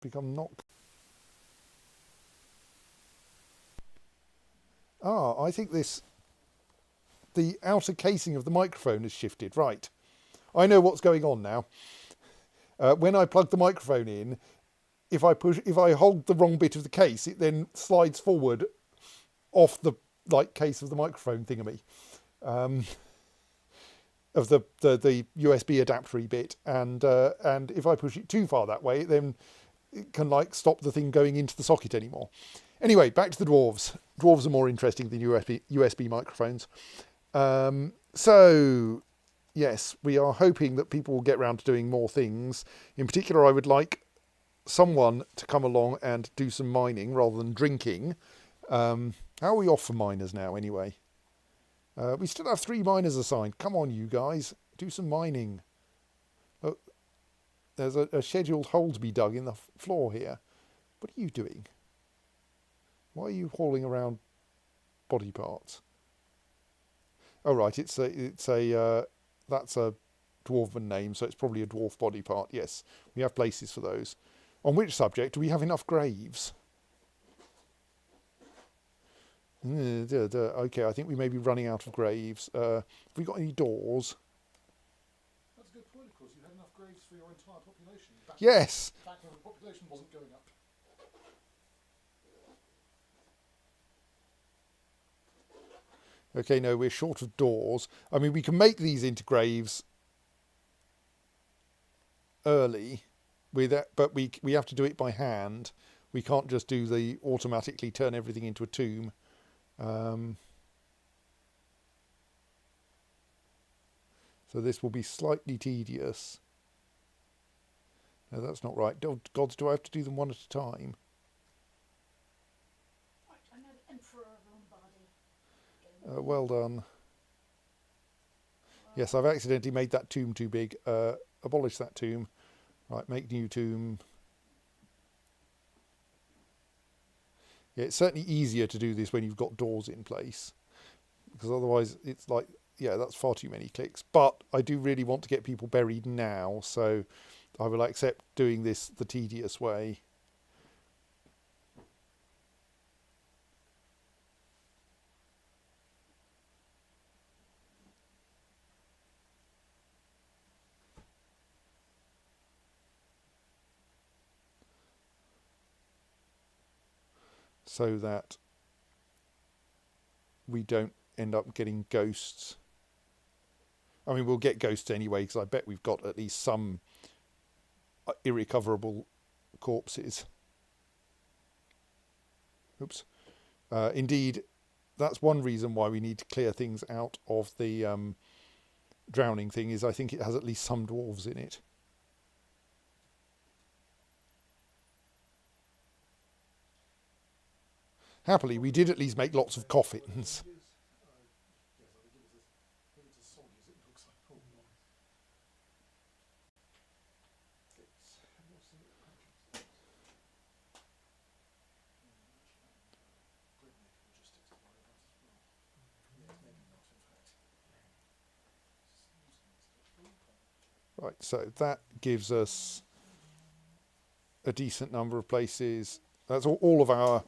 Speaker 1: Become not. I think the outer casing of the microphone has shifted. Right, I know what's going on now. When I plug the microphone in, if I hold the wrong bit of the case, it then slides forward off the case of the microphone thingammy, of the USB adaptery bit, and if I push it too far that way, then it can stop the thing going into the socket anymore. Anyway, back to the dwarves. Dwarves are more interesting than USB microphones. So, yes, we are hoping that people will get round to doing more things. In particular, I would like someone to come along and do some mining rather than drinking. How are we off for miners now, anyway? We still have 3 miners assigned. Come on, you guys. Do some mining. Oh, there's a scheduled hole to be dug in the floor here. What are you doing? Why are you hauling around body parts? Oh right, that's a dwarven name, so it's probably a dwarf body part. Yes, we have places for those. On which subject, do we have enough graves? Okay, I think we may be running out of graves. Have we got any doors?
Speaker 2: That's a good point, of course. You had enough graves for your entire population.
Speaker 1: Yes.
Speaker 2: Back when the population wasn't going up.
Speaker 1: Okay, no, we're short of doors. I mean, we can make these into graves early, with that, but we have to do it by hand. We can't just do the automatically turn everything into a tomb. So this will be slightly tedious. No, that's not right. Gods, do I have to do them one at a time?
Speaker 3: Right, I know the Emperor of Lombardy.
Speaker 1: Well done. Yes, I've accidentally made that tomb too big. Abolish that tomb. Right, make new tomb. Yeah, it's certainly easier to do this when you've got doors in place, because otherwise it's like, yeah, that's far too many clicks. But I do really want to get people buried now, so I will accept doing this the tedious way. So that we don't end up getting ghosts. I mean, we'll get ghosts anyway, because I bet we've got at least some irrecoverable corpses. Oops. Indeed, that's one reason why we need to clear things out of the drowning thing, is I think it has at least some dwarves in it. Happily, we did at least make lots of coffins.
Speaker 2: Yes, I think it was as soggy as it looks like. Oh, nice. What's the bread making logistics to worry about as well? Yes, maybe not, in fact.
Speaker 1: Right, so that gives us a decent number of places. That's all of our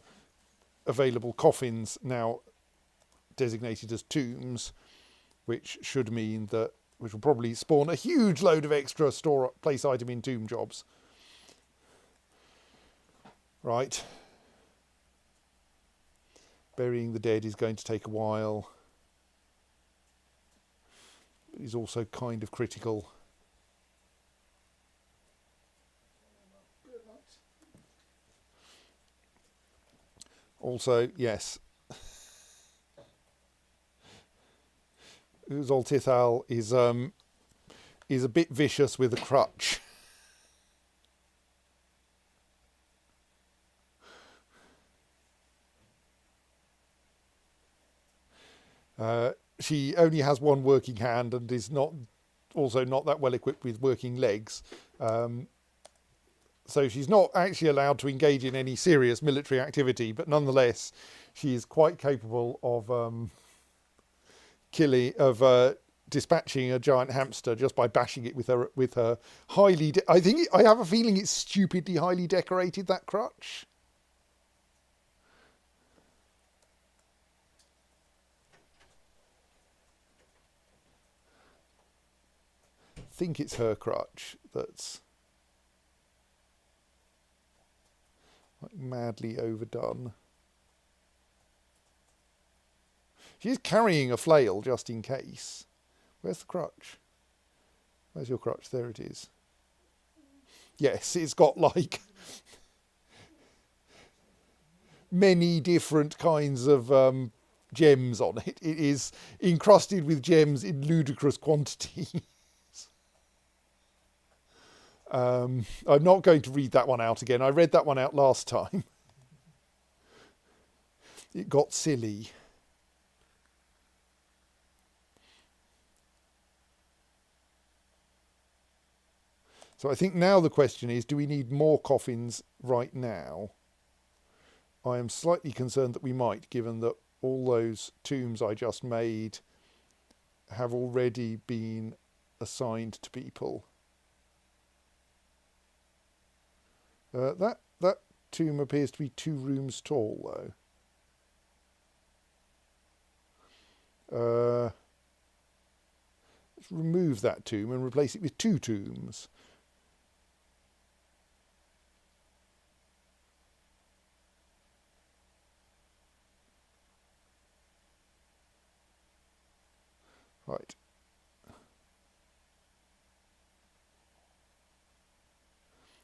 Speaker 1: available coffins now designated as tombs, which should mean that, which will probably spawn a huge load of extra store place item in tomb jobs. Right. Burying the dead is going to take a while. It is also kind of critical. Also, yes, Uzoltithal is a bit vicious with a crutch. She only has one working hand and is also not that well equipped with working legs. So she's not actually allowed to engage in any serious military activity, but nonetheless, she is quite capable of dispatching a giant hamster just by bashing it with her highly. I have a feeling it's stupidly highly decorated, that crutch. I think it's her crutch that's like madly overdone. She's carrying a flail just in case. Where's the crutch? Where's your crutch? There it is. Yes, it's got like many different kinds of gems on it. It is encrusted with gems in ludicrous quantities. I'm not going to read that one out again. I read that one out last time. It got silly. So I think now the question is, do we need more coffins right now? I am slightly concerned that we might, given that all those tombs I just made have already been assigned to people. That tomb appears to be 2 rooms tall, though. Let's remove that tomb and replace it with 2 tombs. Right.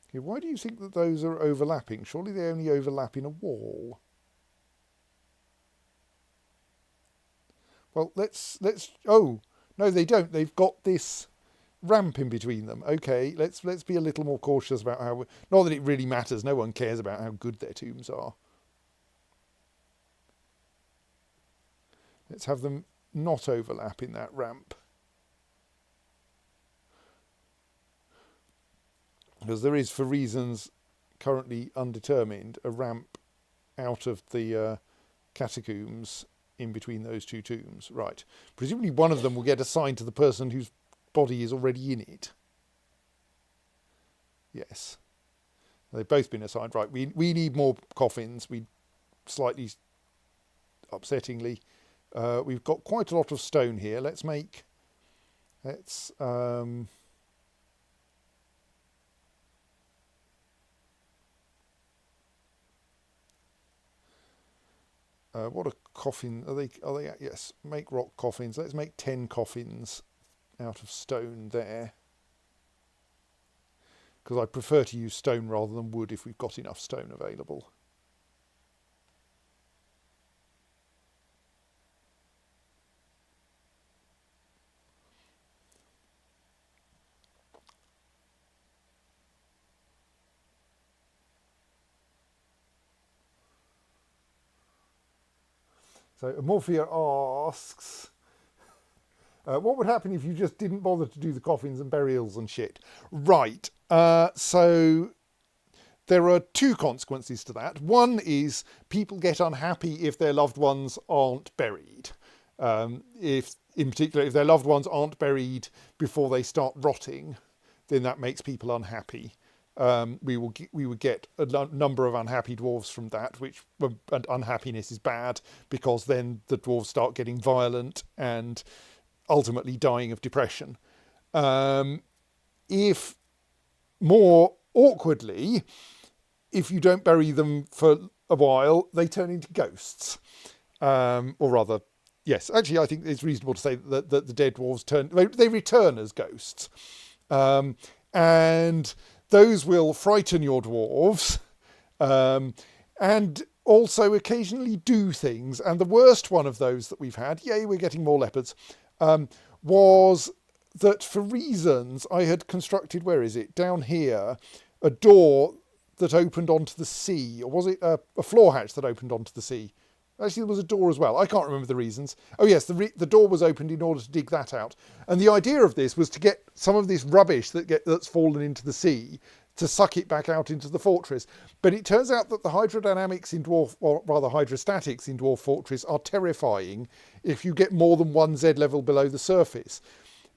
Speaker 1: Okay, why do you think that those are overlapping? Surely they only overlap in a wall. Well, let's. Oh no, they don't. They've got this ramp in between them. Okay, let's be a little more cautious about how. Not that it really matters. No one cares about how good their tombs are. Let's have them not overlap in that ramp. Because there is, for reasons currently undetermined, a ramp out of the catacombs in between those 2 tombs. Right. Presumably one of them will get assigned to the person whose body is already in it. Yes. They've both been assigned. Right. We need more coffins. We slightly upsettingly. We've got quite a lot of stone here. Let's what a coffin are they? Yes, make rock coffins. Let's make 10 coffins out of stone there, because I prefer to use stone rather than wood if we've got enough stone available. So Amorphia asks, what would happen if you just didn't bother to do the coffins and burials and shit? Right. So there are 2 consequences to that. One is people get unhappy if their loved ones aren't buried. If their loved ones aren't buried before they start rotting, then that makes people unhappy. We would get a number of unhappy dwarves from that, and unhappiness is bad because then the dwarves start getting violent and ultimately dying of depression. If more awkwardly, if you don't bury them for a while, they turn into ghosts. Or rather, yes, actually, I think it's reasonable to say that the dead dwarves they return as ghosts. And those will frighten your dwarves, and also occasionally do things. And the worst one of those that we've had, yay, we're getting more leopards, was that for reasons I had constructed, where is it? Down here, a door that opened onto the sea. Or was it a floor hatch that opened onto the sea? Actually, there was a door as well. I can't remember the reasons. Oh yes, the door was opened in order to dig that out. And the idea of this was to get some of this rubbish that's fallen into the sea, to suck it back out into the fortress. But it turns out that the hydrodynamics in Dwarf, or rather hydrostatics in Dwarf Fortress, are terrifying if you get more than 1 Z level below the surface.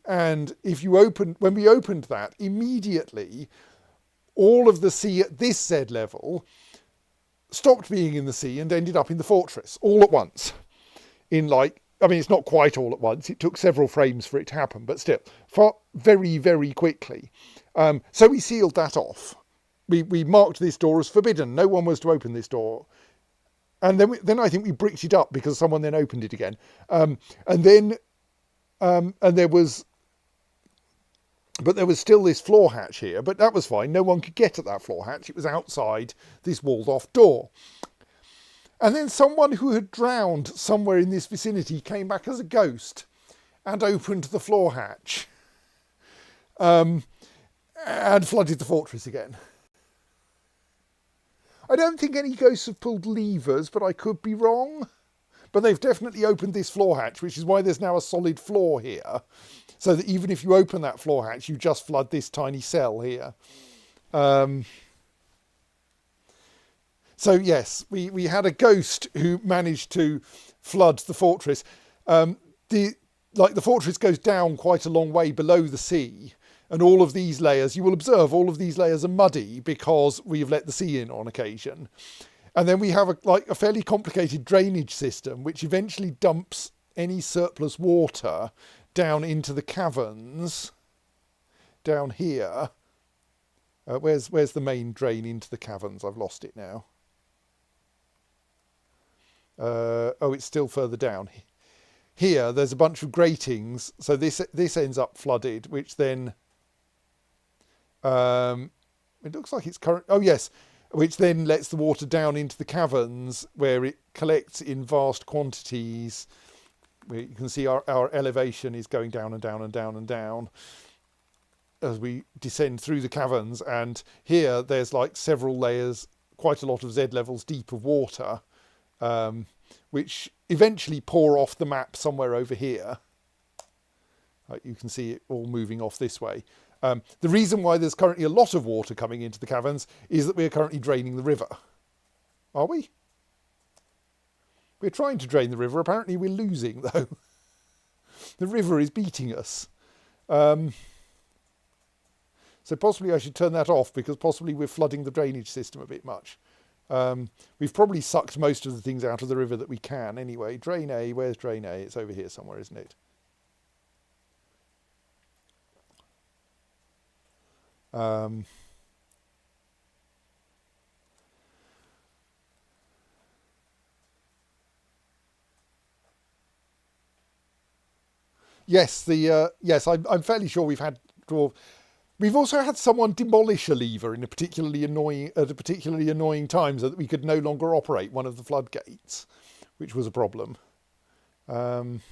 Speaker 1: And when we opened that, immediately all of the sea at this Z level stopped being in the sea and ended up in the fortress all at once. It's not quite all at once. It took several frames for it to happen, but still, very, very quickly. So we sealed that off. We marked this door as forbidden. No one was to open this door. And then I think we bricked it up because someone then opened it again. And there was still this floor hatch here, but that was fine. No one could get at that floor hatch. It was outside this walled off door. And then someone who had drowned somewhere in this vicinity came back as a ghost and opened the floor hatch, and flooded the fortress again. I don't think any ghosts have pulled levers, but I could be wrong. But they've definitely opened this floor hatch, which is why there's now a solid floor here. So that even if you open that floor hatch, you just flood this tiny cell here. So yes, we had a ghost who managed to flood the fortress. The fortress goes down quite a long way below the sea. And all of these layers, you will observe, all of these layers are muddy because we've let the sea in on occasion. And then we have a fairly complicated drainage system, which eventually dumps any surplus water down into the caverns down here. Where's the main drain into the caverns? I've lost it now. Oh, it's still further down. Here, there's a bunch of gratings, so this ends up flooded, which then it looks like it's current. Oh yes, which then lets the water down into the caverns where it collects in vast quantities. You can see our elevation is going down and down and down and down as we descend through the caverns. And here there's like several layers, quite a lot of Z levels deep of water, which eventually pour off the map somewhere over here. You can see it all moving off this way. The reason why there's currently a lot of water coming into the caverns is that we're currently draining the river. Are we? We're trying to drain the river. Apparently we're losing, though. The river is beating us. So possibly I should turn that off, because possibly we're flooding the drainage system a bit much. We've probably sucked most of the things out of the river that we can anyway. Drain A, where's drain A? It's over here somewhere, isn't it? Yes, yes, I'm fairly sure we've had dwarf. We've also had someone demolish a lever in a particularly annoying time, so that we could no longer operate one of the floodgates, which was a problem. Because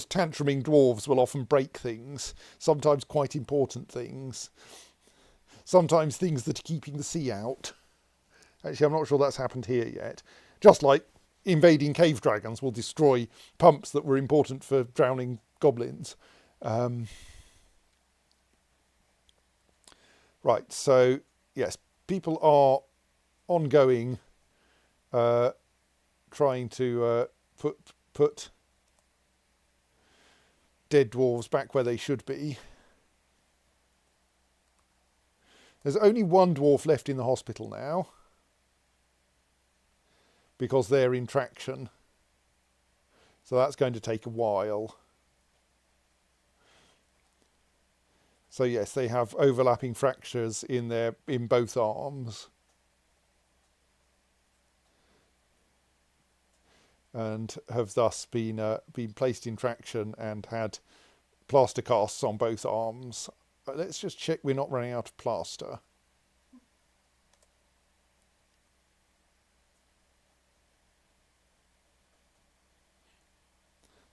Speaker 1: tantruming dwarves will often break things, sometimes quite important things, sometimes things that are keeping the sea out. Actually, I'm not sure that's happened here yet. Just like invading cave dragons will destroy pumps that were important for drowning goblins. Right, so yes, people are ongoing trying to put dead dwarves back where they should be. There's only one dwarf left in the hospital now, because they're in traction. So that's going to take a while. So yes, they have overlapping fractures in both arms. And have thus been placed in traction and had plaster casts on both arms. Let's just check we're not running out of plaster.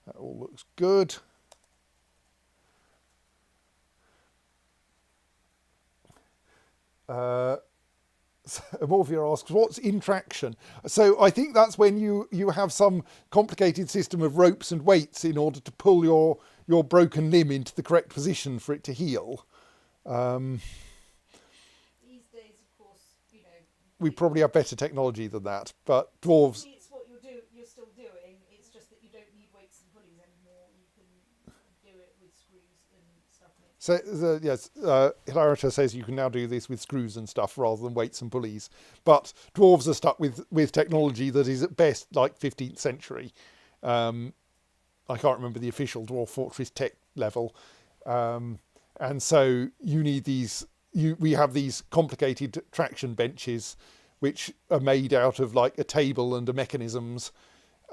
Speaker 1: That all looks good. Amorphia asks, what's intraction? So I think that's when you have some complicated system of ropes and weights in order to pull your broken limb into the correct position for it to heal.
Speaker 3: These days, of course,
Speaker 1: we probably have better technology than that, but dwarves...
Speaker 3: It's what you're still doing, it's just that you don't need weights and pulleys anymore. You can do it with screws and stuff.
Speaker 1: So yes, Hilarita says you can now do this with screws and stuff rather than weights and pulleys. But dwarves are stuck with technology that is at best like 15th century. I can't remember the official Dwarf Fortress tech level. And so you need these. We have these complicated traction benches, which are made out of like a table and a mechanisms,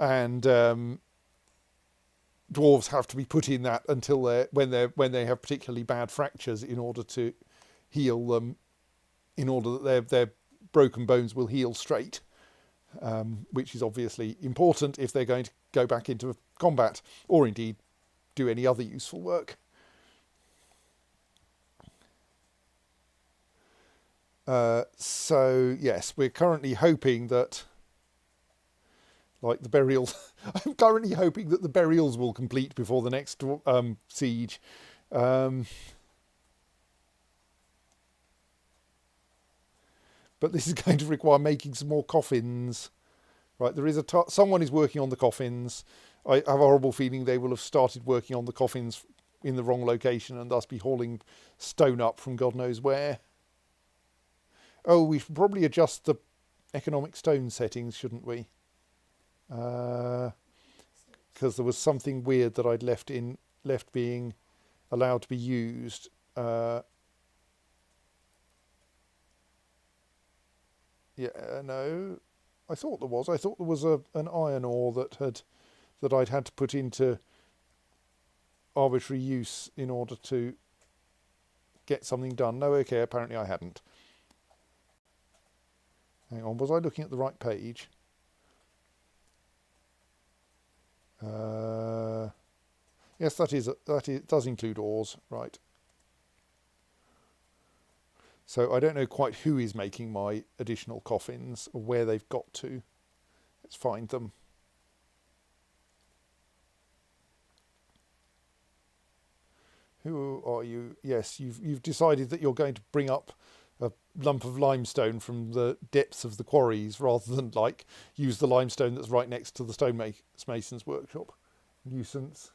Speaker 1: and dwarves have to be put in that until when they have particularly bad fractures in order to heal them, in order that their broken bones will heal straight, which is obviously important if they're going to go back into combat or indeed do any other useful work. So yes, we're currently hoping that, like the burials, I'm currently hoping that the burials will complete before the next siege. But this is going to require making some more coffins. Right, there is someone is working on the coffins. I have a horrible feeling they will have started working on the coffins in the wrong location and thus be hauling stone up from God knows where. Oh, we should probably adjust the economic stone settings, shouldn't we? because there was something weird that I'd left being allowed to be used. No, I thought there was. I thought there was an iron ore that I'd had to put into arbitrary use in order to get something done. No, okay, apparently I hadn't. Hang on, was I looking at the right page? Yes, that does include ores, right. So I don't know quite who is making my additional coffins or where they've got to. Let's find them. Who are you? Yes, you've decided that you're going to bring up a lump of limestone from the depths of the quarries rather than like use the limestone that's right next to the stonemason's workshop. Nuisance.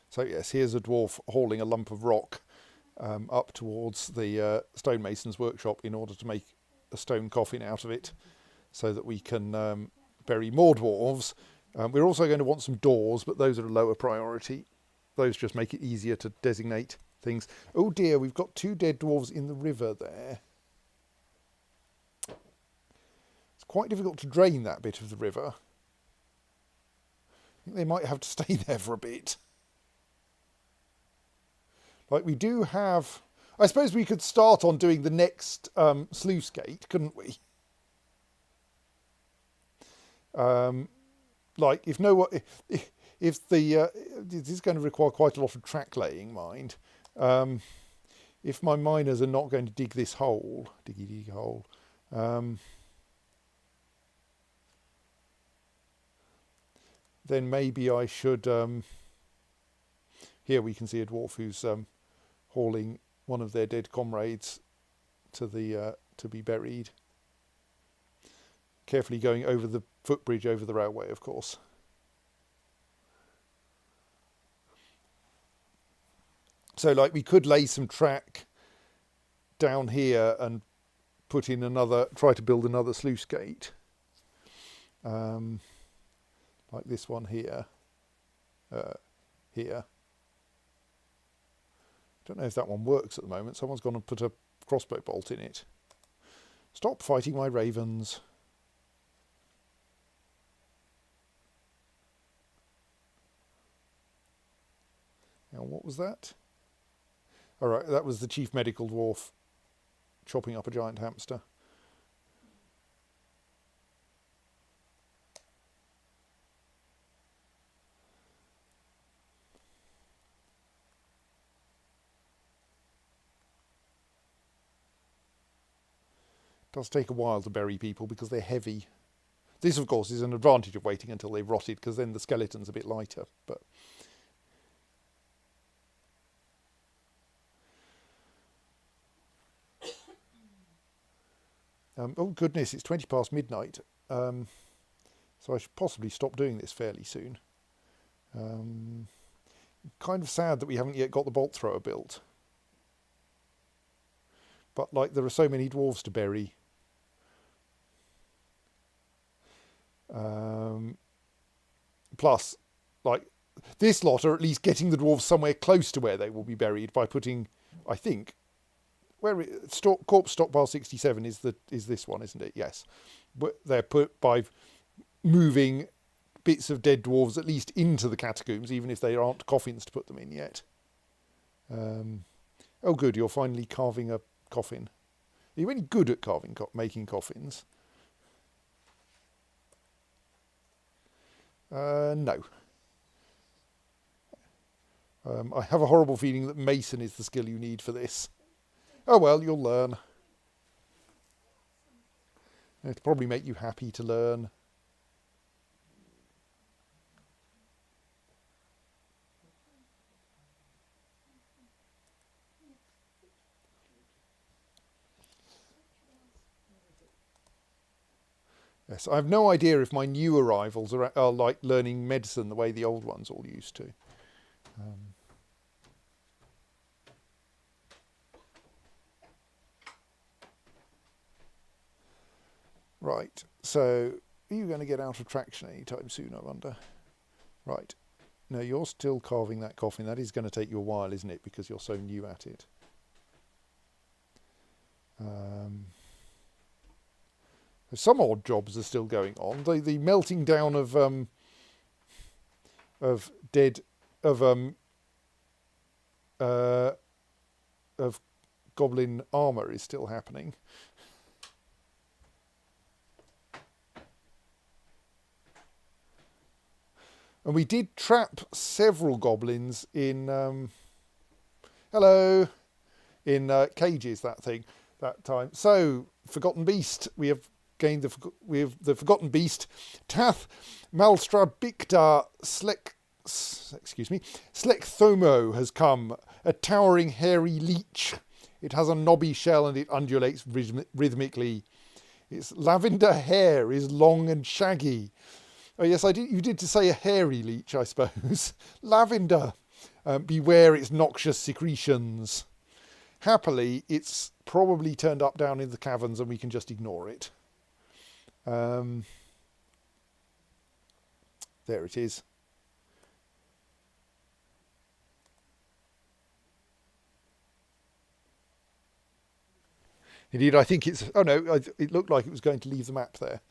Speaker 1: So yes, here's a dwarf hauling a lump of rock up towards the stonemason's workshop in order to make a stone coffin out of it, so that we can bury more dwarves. We're also going to want some doors, but those are a lower priority. Those just make it easier to designate things. Oh dear, we've got 2 dead dwarves in the river there. It's quite difficult to drain that bit of the river. I think they might have to stay there for a bit. Like we do have... I suppose we could start on doing the next sluice gate, couldn't we? Like if the this is going to require quite a lot of track laying, mind. If my miners are not going to dig this hole, diggy hole, then maybe I should. Here we can see a dwarf who's hauling one of their dead comrades to be buried. Carefully going over the footbridge over the railway, of course. So, like, we could lay some track down here and put in try to build another sluice gate, like this one here. Here. Don't know if that one works at the moment. Someone's gone and put a crossbow bolt in it. Stop fighting my ravens. Now, what was that? All right, that was the chief medical dwarf chopping up a giant hamster. It does take a while to bury people because they're heavy. This, of course, is an advantage of waiting until they've rotted, because then the skeleton's a bit lighter. But oh goodness, it's 20 past midnight. So I should possibly stop doing this fairly soon. Kind of sad that we haven't yet got the bolt thrower built. But like, there are so many dwarves to bury. Plus, like, this lot are at least getting the dwarves somewhere close to where they will be buried by putting, I think, corpse stockpile 67 is this one, isn't it? Yes, but they're put by moving bits of dead dwarves at least into the catacombs, even if they aren't coffins to put them in yet. Oh, good, you're finally carving a coffin. Are you any good at making coffins? No. I have a horrible feeling that mason is the skill you need for this. Oh well, you'll learn. It'll probably make you happy to learn. Yes, I have no idea if my new arrivals are like learning medicine the way the old ones all used to. Right, so are you going to get out of traction anytime soon, I wonder? Right, no, you're still carving that coffin. That is going to take you a while, isn't it, because you're so new at it. Some odd jobs are still going on. The melting down of dead of uh, of goblin armour is still happening. And we did trap several goblins in hello in cages that time. So Forgotten Beast, we have gained the Forgotten Beast, Tath Malstra Bicta Slekthomo has come, a towering hairy leech. It has a knobby shell and it undulates rhythmically. Its lavender hair is long and shaggy. Oh yes, you did to say a hairy leech, I suppose. Lavender. Beware its noxious secretions. Happily, it's probably turned up down in the caverns and we can just ignore it. There it is. Indeed, I think it's... Oh no, it looked like it was going to leave the map there.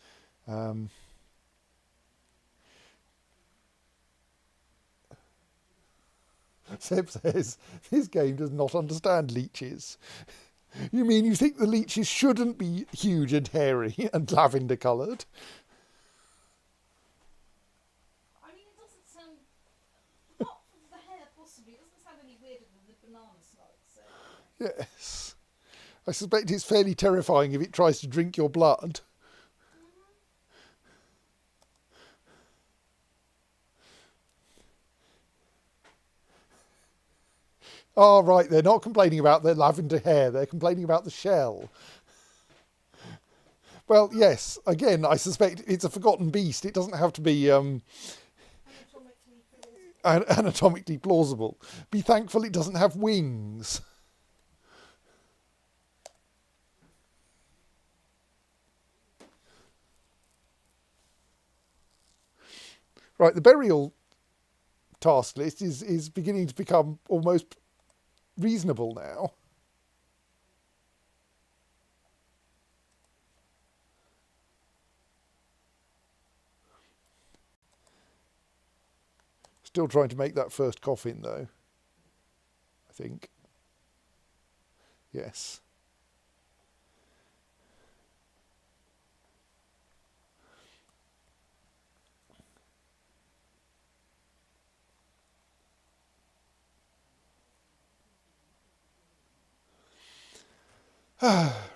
Speaker 1: Seb says, this game does not understand leeches. You mean you think the leeches shouldn't be huge and hairy and lavender coloured?
Speaker 3: I mean, it doesn't sound, apart from the hair possibly, it doesn't sound any weirder than the banana smoke, so...
Speaker 1: Yes. I suspect it's fairly terrifying if it tries to drink your blood. Oh, right, they're not complaining about their lavender hair, they're complaining about the shell. Well, yes, again, I suspect it's a forgotten beast. It doesn't have to be anatomically plausible. Be thankful it doesn't have wings. Right, the burial task list is beginning to become almost reasonable now. Still trying to make that first coffin though, I think. Yes.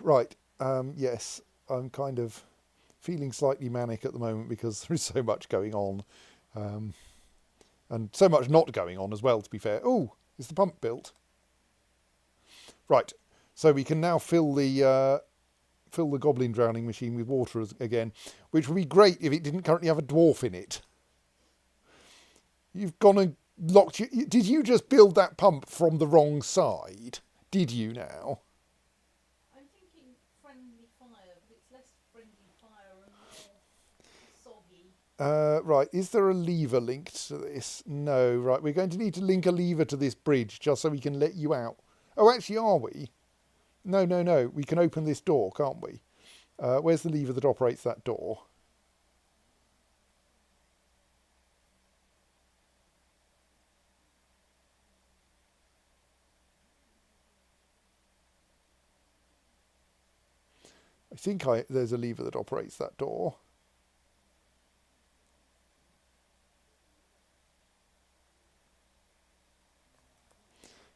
Speaker 1: Right, yes, I'm kind of feeling slightly manic at the moment because there is so much going on. And so much not going on as well, to be fair. Oh, is the pump built? Right, so we can now fill the goblin drowning machine with water again, which would be great if it didn't currently have a dwarf in it. You've gone and locked... Did you just build that pump from the wrong side? Did you now?
Speaker 3: I'm thinking friendly fire, but it's less friendly fire and more soggy.
Speaker 1: Right, is there a lever linked to this? No, right, we're going to need to link a lever to this bridge just so we can let you out. Oh, actually, are we? No, we can open this door, can't we? Where's the lever that operates that door? I think there's a lever that operates that door.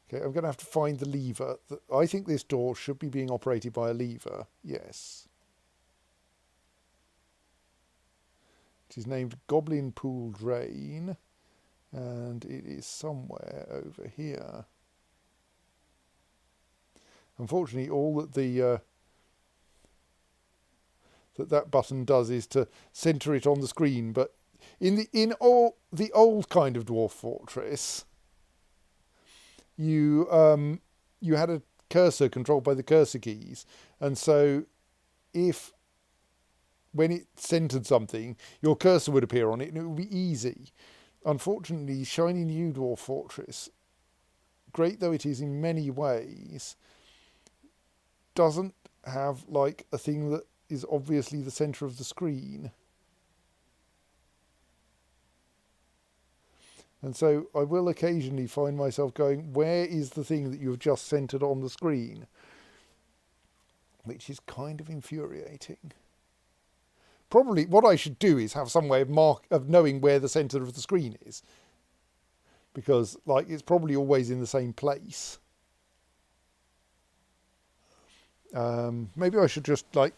Speaker 1: Okay, I'm going to have to find the lever. I think this door should be being operated by a lever. Yes. It is named Goblin Pool Drain, and it is somewhere over here. Unfortunately, all that the that button does is to centre it on the screen. But in the old kind of Dwarf Fortress, you had a cursor controlled by the cursor keys, and so when it centred something, your cursor would appear on it and it would be easy. Unfortunately, shiny new Dwarf Fortress, great though it is in many ways, doesn't have like a thing that is obviously the centre of the screen. And so I will occasionally find myself going, where is the thing that you've just centred on the screen? Which is kind of infuriating. Probably what I should do is have some way of knowing where the centre of the screen is. Because like it's probably always in the same place. Maybe I should just like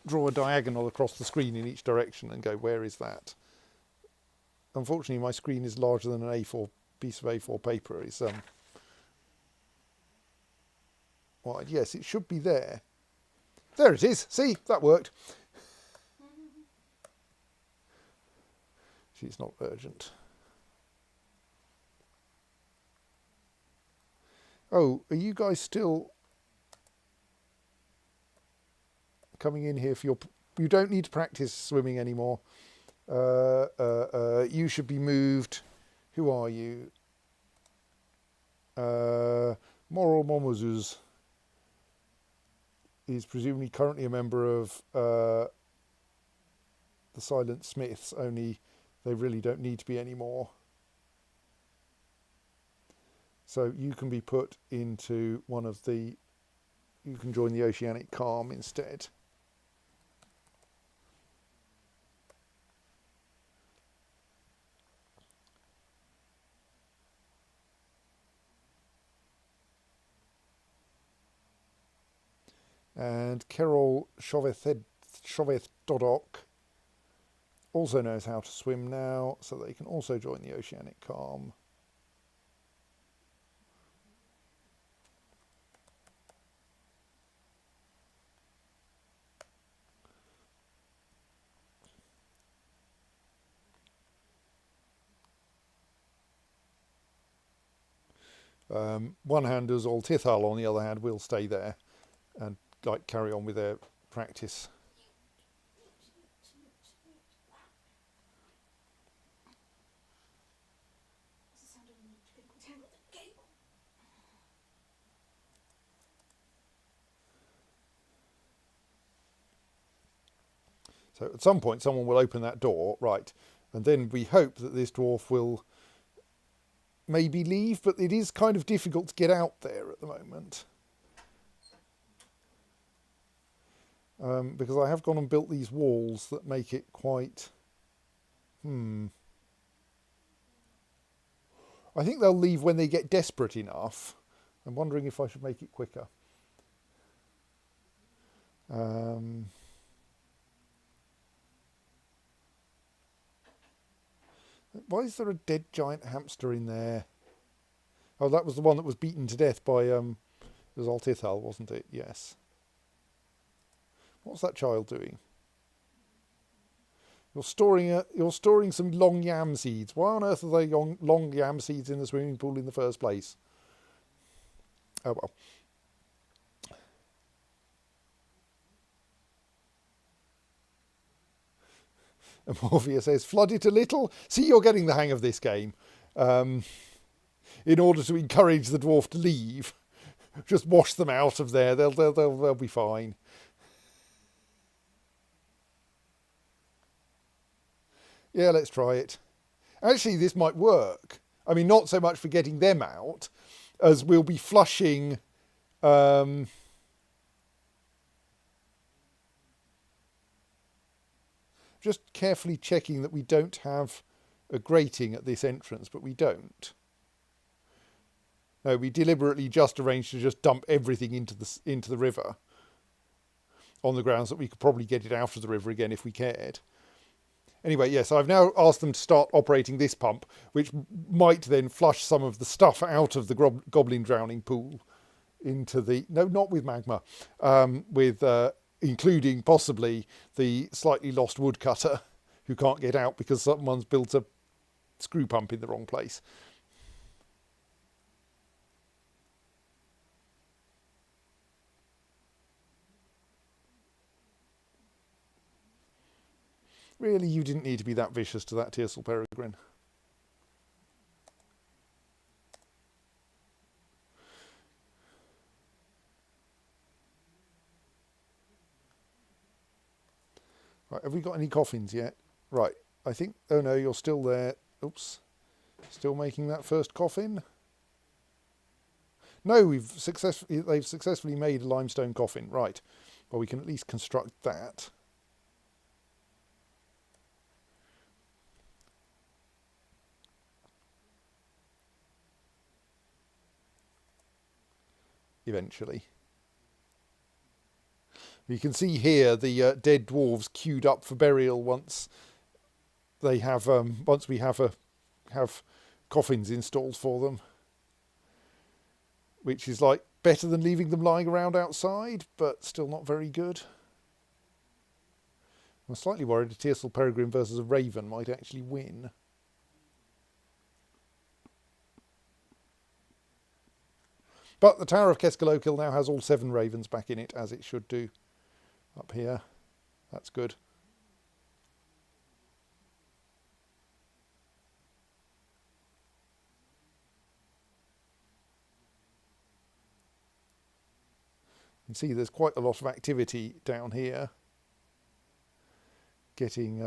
Speaker 1: draw a diagonal across the screen in each direction and go, where is that? Unfortunately, my screen is larger than an A4 piece of A4 paper. It's wide. Yes, it should be there. There it is. See, that worked. It's not urgent. Oh, are you guys still coming in here for your... You don't need to practice swimming anymore. You should be moved. Who are you? Moro Momozuz is presumably currently a member of the Silent Smiths, only they really don't need to be anymore. So you can be put into one of the... You can join the Oceanic Calm instead. And Carol Chauveth Dodok also knows how to swim now, so they can also join the Oceanic Calm. One-handers, Altithal, on the other hand, will stay there and like carry on with their practice. So at some point someone will open that door, right, and then we hope that this dwarf will maybe leave, but it is kind of difficult to get out there at the moment. Because I have gone and built these walls that make it quite... I think they'll leave when they get desperate enough. I'm wondering if I should make it quicker. Why is there a dead giant hamster in there? Oh, that was the one that was beaten to death by... it was Altithal, wasn't it? Yes. What's that child doing? You're storing some long yam seeds. Why on earth are they long yam seeds in the swimming pool in the first place? Oh well. And Morphia says, flood it a little. See, you're getting the hang of this game. In order to encourage the dwarf to leave, just wash them out of there. They'll be fine. Yeah, let's try it. Actually, this might work. I mean, not so much for getting them out, as we'll be flushing... just carefully checking that we don't have a grating at this entrance, but we don't. No, we deliberately just arranged to just dump everything into the river on the grounds that we could probably get it out of the river again if we cared. Anyway, yes, I've now asked them to start operating this pump, which might then flush some of the stuff out of the goblin drowning pool into the... No, not with magma. With including possibly the slightly lost woodcutter who can't get out because someone's built a screw pump in the wrong place. Really, you didn't need to be that vicious to that Tiercel peregrine. Right, have we got any coffins yet? Right, I think... Oh no, you're still there. Oops. Still making that first coffin? No, they've successfully made a limestone coffin. Right. Well, we can at least construct that. Eventually. You can see here the dead dwarves queued up for burial once they have once we have coffins installed for them, which is like better than leaving them lying around outside, but still not very good. I'm slightly worried a Tiercel peregrine versus a raven might actually win. But the Tower of Keskalokil now has all 7 ravens back in it, as it should do. Up here. That's good. You can see there's quite a lot of activity down here. Getting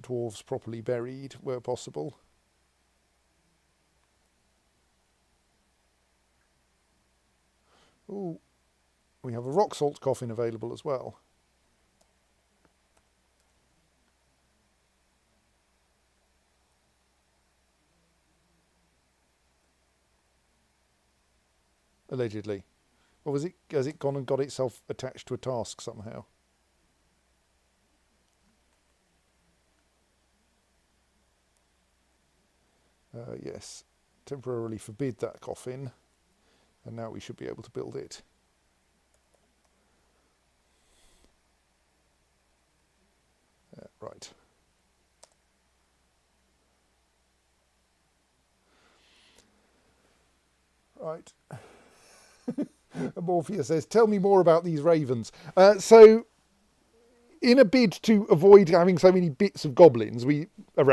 Speaker 1: dwarves properly buried where possible. Ooh, we have a rock salt coffin available as well. Allegedly. Or was it, has it gone and got itself attached to a task somehow? Yes, temporarily forbid that coffin. And now we should be able to build it. Right. Right. Morpheus says, tell me more about these ravens. So, in a bid to avoid having so many bits of goblins, in a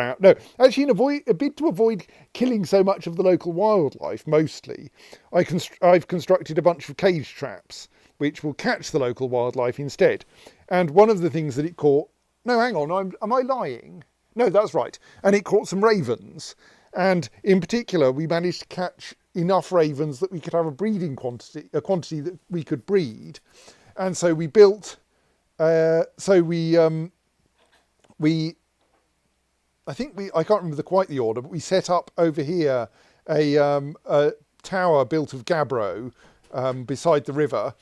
Speaker 1: bid to avoid killing so much of the local wildlife, mostly, I've constructed a bunch of cage traps, which will catch the local wildlife instead. And one of the things that it caught... No, hang on, am I lying? No, that's right. And it caught some ravens. And in particular, we managed to catch enough ravens that we could have a breeding quantity, a quantity that we could breed. And so we built... I can't remember quite the order, but we set up over here a tower built of gabbro beside the river,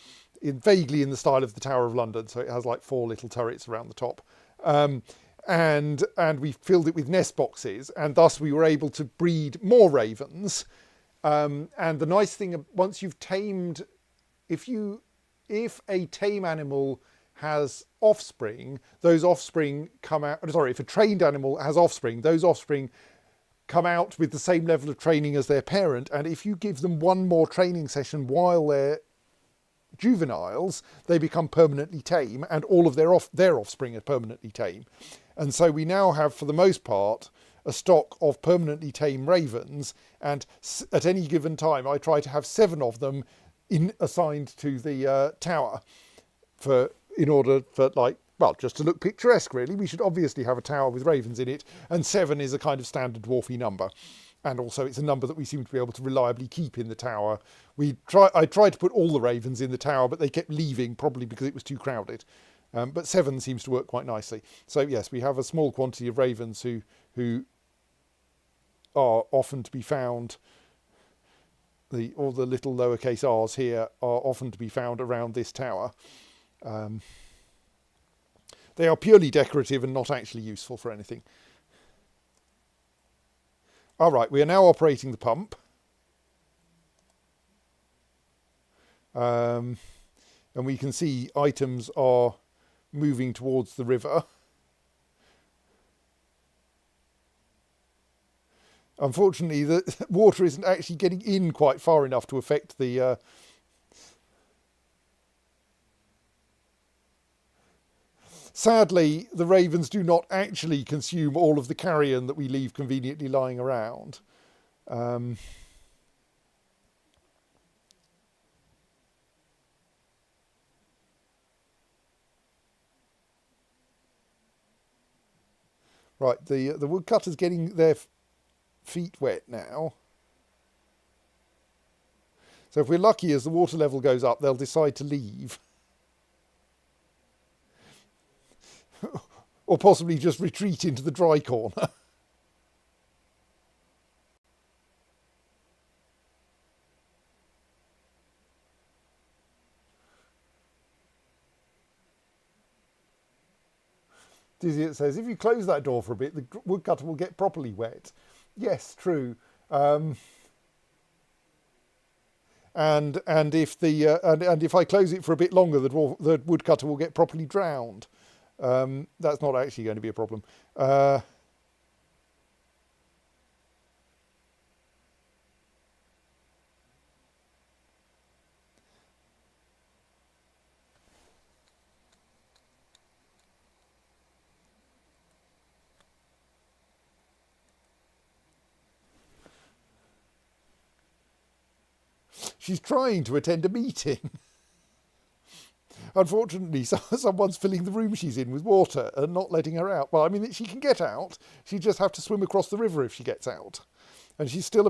Speaker 1: vaguely in the style of the Tower of London. So it has like 4 little turrets around the top, and we filled it with nest boxes, and thus we were able to breed more ravens. And the nice thing, once you've tamed, if a tame animal has offspring, those offspring come out... Sorry, if a trained animal has offspring, those offspring come out with the same level of training as their parent, and if you give them one more training session while they're juveniles, they become permanently tame, and all of their offspring are permanently tame. And so we now have, for the most part, a stock of permanently tame ravens, and at any given time I try to have 7 of them assigned to the tower just to look picturesque, really. We should obviously have a tower with ravens in it, and 7 is a kind of standard dwarfy number. And also it's a number that we seem to be able to reliably keep in the tower. I tried to put all the ravens in the tower, but they kept leaving, probably because it was too crowded. But 7 seems to work quite nicely. So yes, we have a small quantity of ravens who are often to be found. All the little lowercase r's here are often to be found around this tower. They are purely decorative and not actually useful for anything. All right, we are now operating the pump. and we can see items are moving towards the river. Unfortunately, the water isn't actually getting in quite far enough to affect the... Sadly, the ravens do not actually consume all of the carrion that we leave conveniently lying around. Right, the woodcutter's getting their feet wet now. So if we're lucky, as the water level goes up, they'll decide to leave. Or possibly just retreat into the dry corner. Dizzy says, if you close that door for a bit, the woodcutter will get properly wet. Yes, true. And if the and if I close it for a bit longer, the woodcutter will get properly drowned. That's not actually going to be a problem. She's trying to attend a meeting. Unfortunately, someone's filling the room she's in with water and not letting her out. Well, I mean, she can get out. She just have to swim across the river if she gets out. And she's still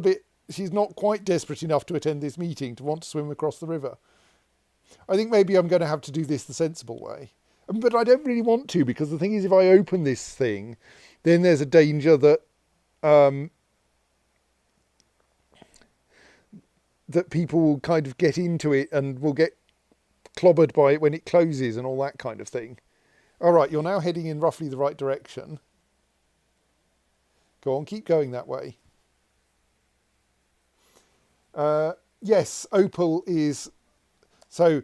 Speaker 1: she's not quite desperate enough to attend this meeting to want to swim across the river. I think maybe I'm going to have to do this the sensible way. But I don't really want to, because the thing is, if I open this thing, then there's a danger that that people will kind of get into it and will get clobbered by it when it closes and all that kind of thing. All right, you're now heading in roughly the right direction. Go on, keep going that way. Yes, Opal is... So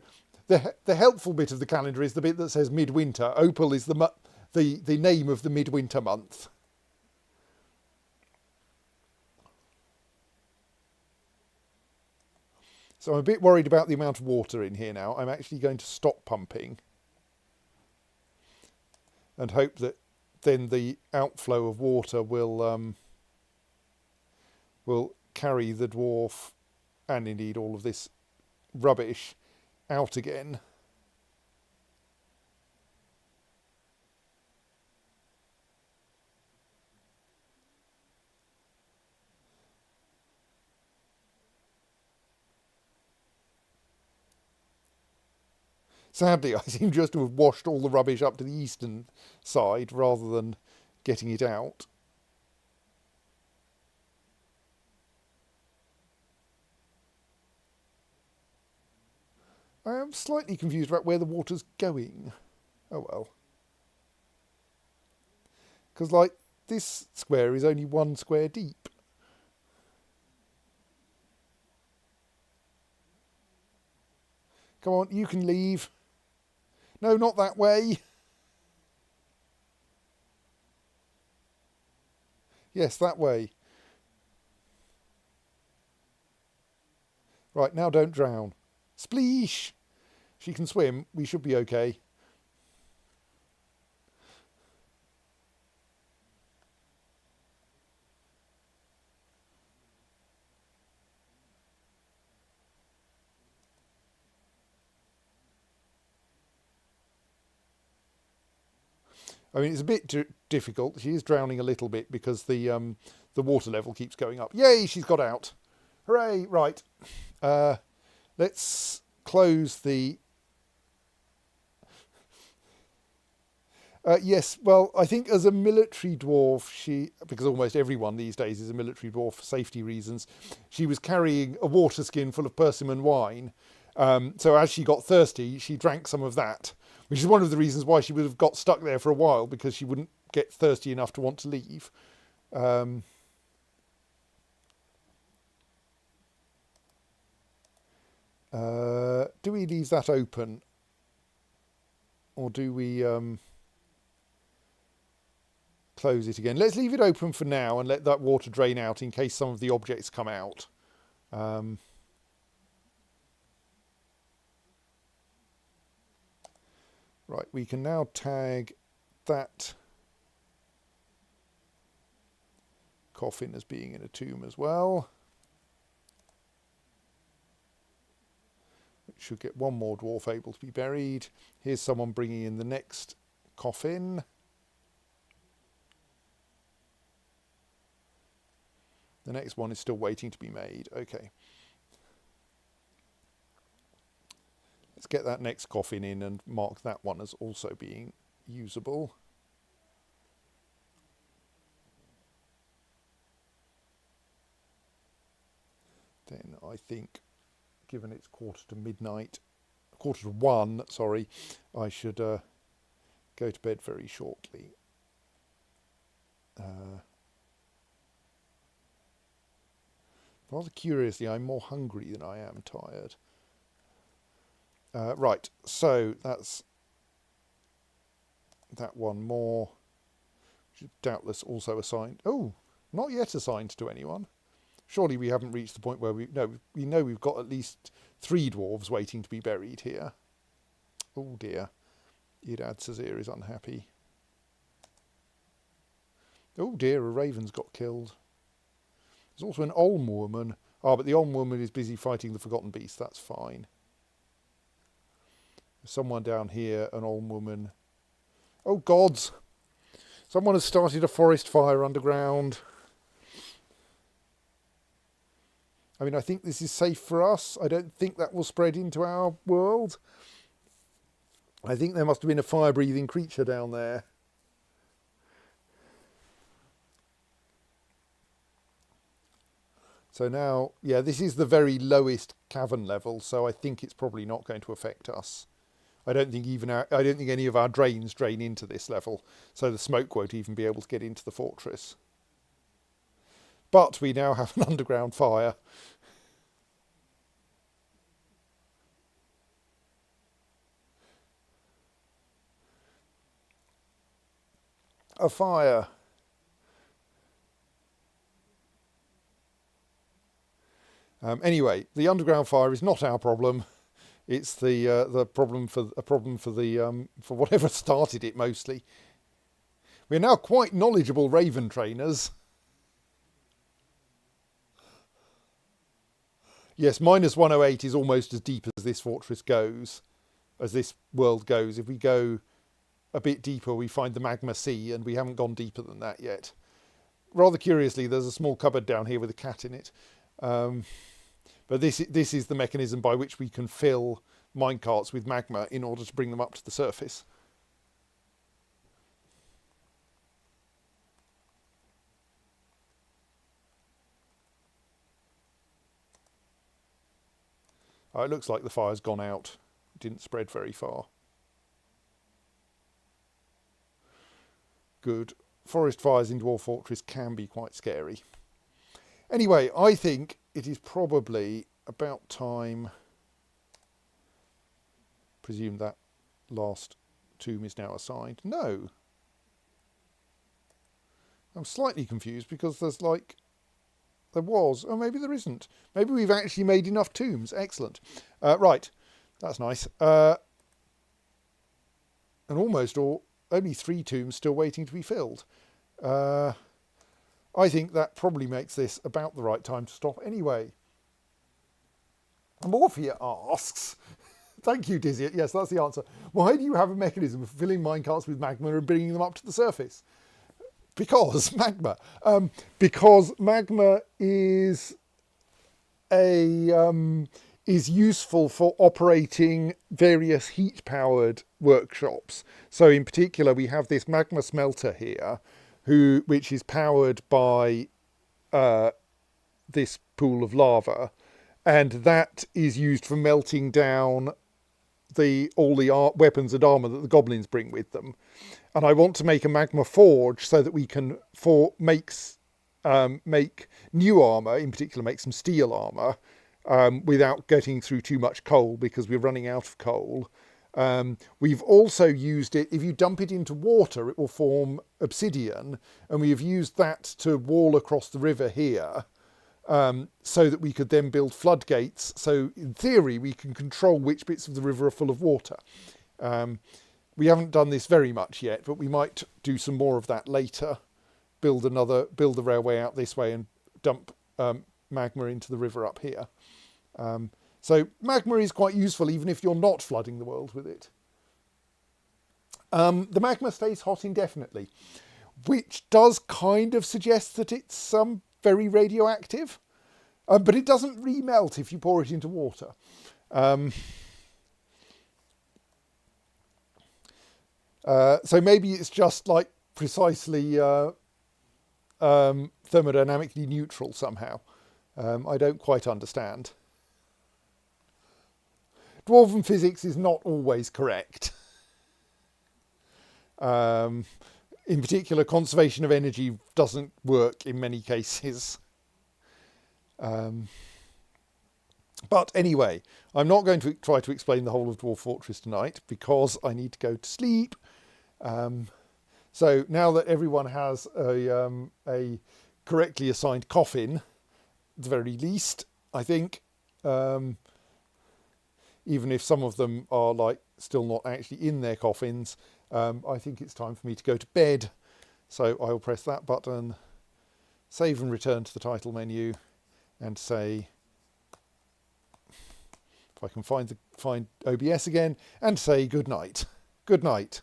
Speaker 1: the helpful bit of the calendar is the bit that says midwinter. Opal is the name of the midwinter month. So I'm a bit worried about the amount of water in here now. I'm actually going to stop pumping and hope that then the outflow of water will carry the dwarf and indeed all of this rubbish out again. Sadly, I seem just to have washed all the rubbish up to the eastern side rather than getting it out. I am slightly confused about where the water's going. Oh well. Because, like, this square is only 1 square deep. Come on, you can leave. No, not that way. Yes, that way. Right, now don't drown. Spleesh! She can swim. We should be okay. I mean, it's a bit difficult. She is drowning a little bit because the water level keeps going up. Yay, she's got out. Hooray, right. Let's close the... yes, well, I think as a military dwarf, because almost everyone these days is a military dwarf for safety reasons, she was carrying a water skin full of persimmon wine. So as she got thirsty, she drank some of that, which is one of the reasons why she would have got stuck there for a while, because she wouldn't get thirsty enough to want to leave. Do we leave that open? or do we close it again? Let's leave it open for now and let that water drain out in case some of the objects come out. Right, we can now tag that coffin as being in a tomb as well. It should get one more dwarf able to be buried. Here's someone bringing in the next coffin. The next one is still waiting to be made. Okay. Let's get that next coffin in and mark that one as also being usable. Then I think, given it's 1:45, sorry, I should go to bed very shortly. Rather curiously, I'm more hungry than I am tired. Right, so that's that one more, which is doubtless also assigned. Oh, not yet assigned to anyone. Surely we haven't reached the point where we know we've got at least 3 dwarves waiting to be buried here. Oh dear, Idad Sazir is unhappy. Oh dear, a raven's got killed. There's also an Olm woman. Ah, but the Olm woman is busy fighting the Forgotten Beast. That's fine. There's someone down here, an Olm woman. Oh gods! Someone has started a forest fire underground. I mean, I think this is safe for us. I don't think that will spread into our world. I think there must have been a fire-breathing creature down there. So now, yeah, this is the very lowest cavern level, so I think it's probably not going to affect us. I don't think any of our drains drain into this level, so the smoke won't even be able to get into the fortress. But we now have an underground fire. A fire. Anyway, the underground fire is not our problem. It's the problem for whatever started it mostly. We're now quite knowledgeable raven trainers. Yes, -108 is almost as deep as this fortress goes, as this world goes. If we go a bit deeper, we find the magma sea, and we haven't gone deeper than that yet. Rather curiously, there's a small cupboard down here with a cat in it. But this is the mechanism by which we can fill minecarts with magma in order to bring them up to the surface. Oh, it looks like the fire's gone out. It didn't spread very far. Good. Forest fires in Dwarf Fortress can be quite scary. Anyway, I think it is probably about time. Presume that last tomb is now assigned. No. I'm slightly confused because there's like... There was. Oh, maybe there isn't. Maybe we've actually made enough tombs. Excellent. Right. That's nice. And only 3 tombs still waiting to be filled. I think that probably makes this about the right time to stop anyway. Morphia asks, thank you, Dizzy. Yes, that's the answer. Why do you have a mechanism for filling minecarts with magma and bringing them up to the surface? Because magma. Because magma is useful for operating various heat-powered workshops. So in particular, we have this magma smelter here, which is powered by this pool of lava, and that is used for melting down all the weapons and armour that the goblins bring with them. And I want to make a magma forge so that we can make new armour, in particular make some steel armour, without getting through too much coal, because we're running out of coal. We've also used it, if you dump it into water, it will form obsidian, and we have used that to wall across the river here, so that we could then build floodgates. So in theory, we can control which bits of the river are full of water. We haven't done this very much yet, but we might do some more of that later. Build the railway out this way and dump magma into the river up here. So magma is quite useful even if you're not flooding the world with it. The magma stays hot indefinitely, which does kind of suggest that it's very radioactive, but it doesn't remelt if you pour it into water. So maybe it's just like precisely thermodynamically neutral somehow. I don't quite understand. Dwarven physics is not always correct. In particular, conservation of energy doesn't work in many cases. But anyway, I'm not going to try to explain the whole of Dwarf Fortress tonight because I need to go to sleep. So now that everyone has a correctly assigned coffin, at the very least, I think, even if some of them are like still not actually in their coffins, I think it's time for me to go to bed. So I'll press that button, save and return to the title menu, and say, if I can find OBS again, and say good night. Good night.